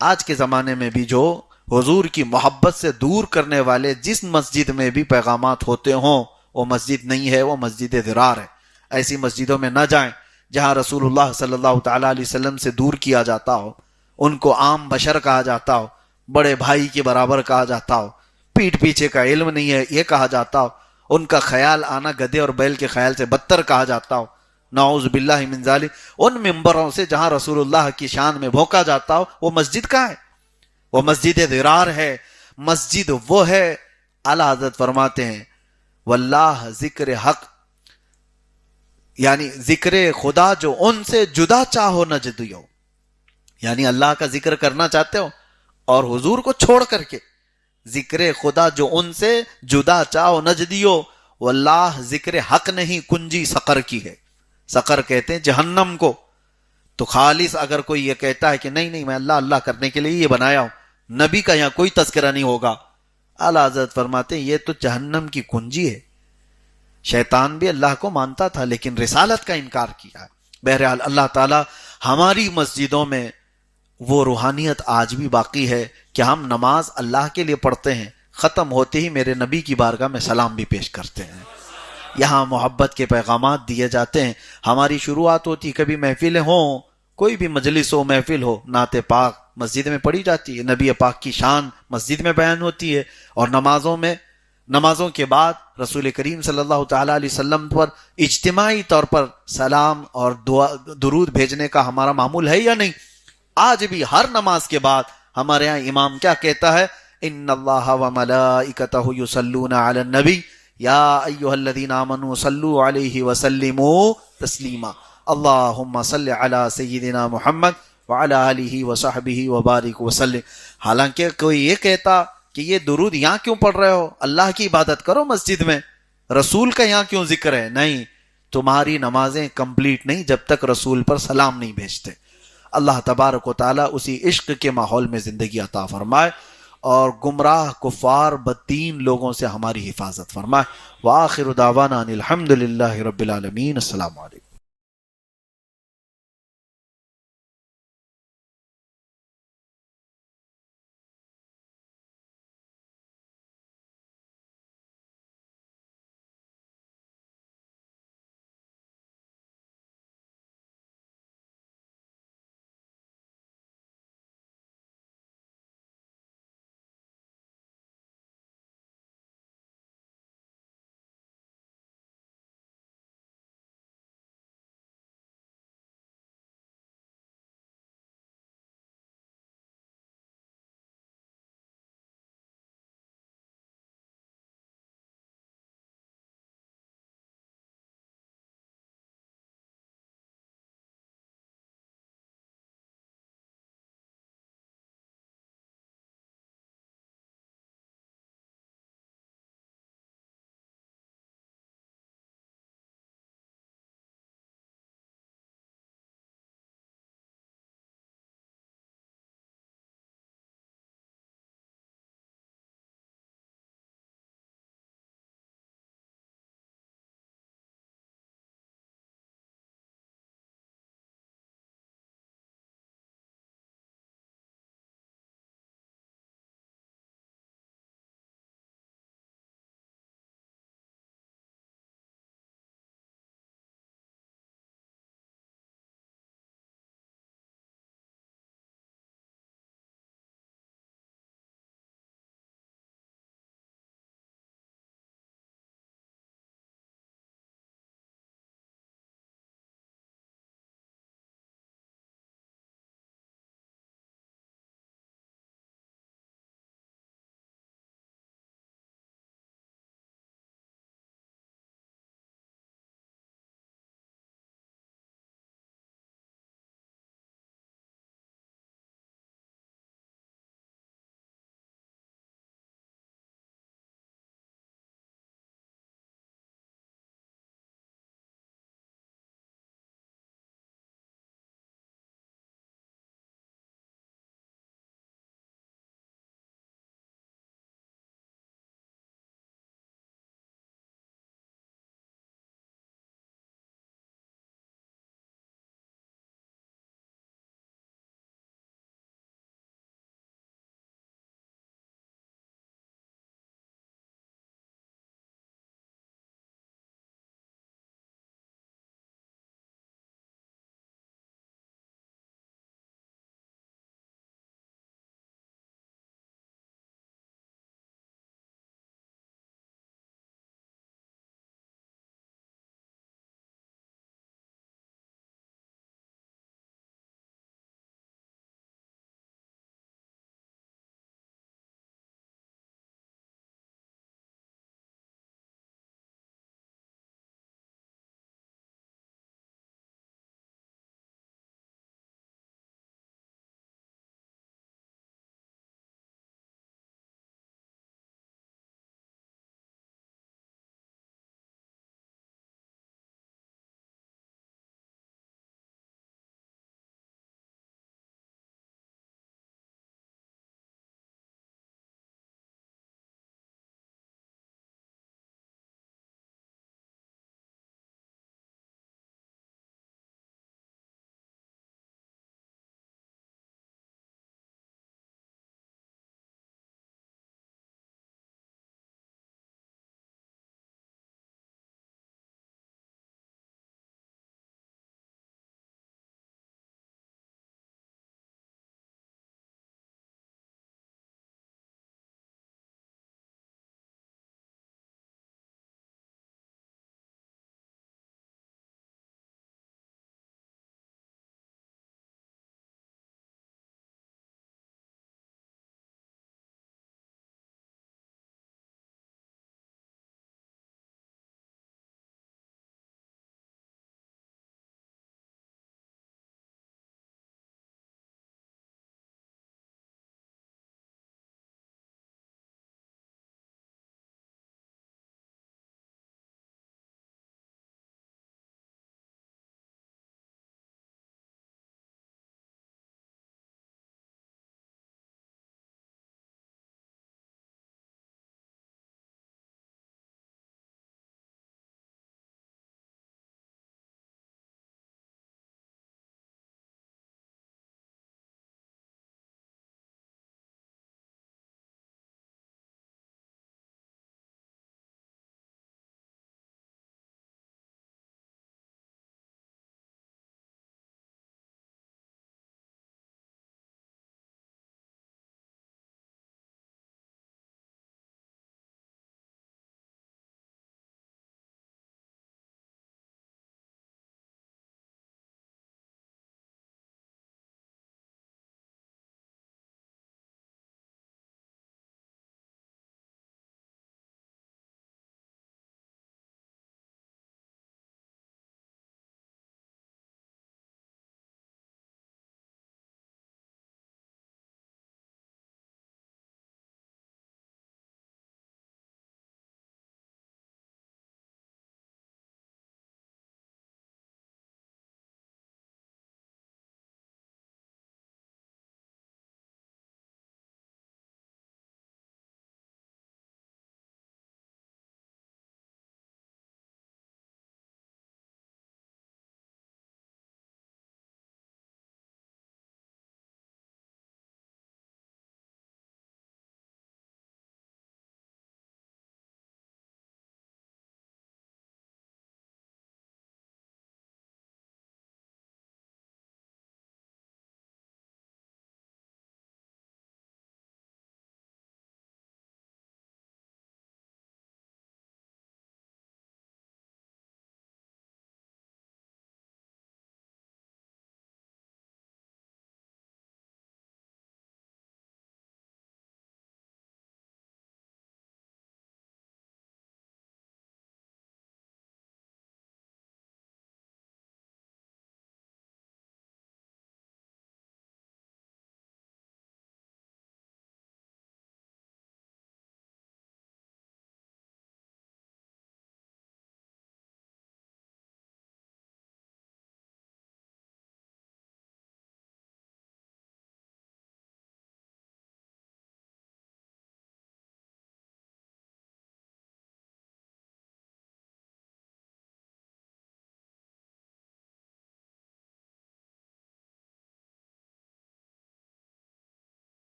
آج کے زمانے میں بھی جو حضور کی محبت سے دور کرنے والے جس مسجد میں بھی پیغامات ہوتے ہوں، وہ مسجد نہیں ہے، وہ مسجد ضرار ہے۔ ایسی مسجدوں میں نہ جائیں جہاں رسول اللہ صلی اللہ تعالی علیہ وسلم سے دور کیا جاتا ہو، ان کو عام بشر کہا جاتا ہو، بڑے بھائی کے برابر کہا جاتا ہو، پیٹھ پیچھے کا علم نہیں ہے یہ کہا جاتا ہو، ان کا خیال آنا گدھے اور بیل کے خیال سے بدتر کہا جاتا ہو، نعوذ باللہ من ذالک۔ ان ممبروں سے جہاں رسول اللہ کی شان میں بھونکا جاتا ہو، وہ مسجد کہاں ہے؟ وہ مسجد ضرار ہے۔ مسجد وہ ہے، اعلیٰ حضرت فرماتے ہیں واللہ ذکر حق، یعنی ذکر خدا جو ان سے جدا چاہو نہ جدیو، یعنی اللہ کا ذکر کرنا چاہتے ہو اور حضور کو چھوڑ کر کے، ذکر خدا جو ان سے جدا چاہو نہ جدیو، واللہ ذکر حق نہیں، کنجی سقر کی ہے۔ سقر کہتے ہیں جہنم کو۔ تو خالص اگر کوئی یہ کہتا ہے کہ نہیں نہیں میں اللہ اللہ کرنے کے لیے یہ بنایا ہوں، نبی کا یہاں کوئی تذکرہ نہیں ہوگا، اعلیٰ حضرت فرماتے ہیں یہ تو جہنم کی کنجی ہے۔ شیطان بھی اللہ کو مانتا تھا لیکن رسالت کا انکار کیا۔ بہرحال اللہ تعالی ہماری مسجدوں میں وہ روحانیت آج بھی باقی ہے کہ ہم نماز اللہ کے لیے پڑھتے ہیں، ختم ہوتے ہی میرے نبی کی بارگاہ میں سلام بھی پیش کرتے ہیں، یہاں محبت کے پیغامات دیے جاتے ہیں۔ ہماری شروعات ہوتی، کبھی محفلیں ہوں، کوئی بھی مجلس ہو، محفل ہو، نعت پاک مسجد میں پڑھی جاتی ہے، نبی پاک کی شان مسجد میں بیان ہوتی ہے، اور نمازوں کے بعد رسول کریم صلی اللہ تعالی علیہ وسلم پر اجتماعی طور پر سلام اور درود بھیجنے کا ہمارا معمول ہے یا نہیں؟ آج بھی ہر نماز کے بعد ہمارے ہاں امام کیا کہتا ہے؟ ان اللہ وملائکتہ یصلون علی النبی یا ایھا الذین آمنوا صلوا علیہ وسلموا تسلیما اللہم صل علی سیدنا محمد وعلی آلہ وصحبہ وبارک وسلم۔ حالانکہ کوئی یہ کہتا کہ یہ درود یہاں کیوں پڑھ رہے ہو؟ اللہ کی عبادت کرو مسجد میں، رسول کا یہاں کیوں ذکر ہے؟ نہیں، تمہاری نمازیں کمپلیٹ نہیں جب تک رسول پر سلام نہیں بھیجتے۔ اللہ تبارک و تعالی اسی عشق کے ماحول میں زندگی عطا فرمائے اور گمراہ کفار بدین لوگوں سے ہماری حفاظت فرمائے۔ وآخر دعوانا ان الحمد للہ رب العالمین۔ السلام علیکم۔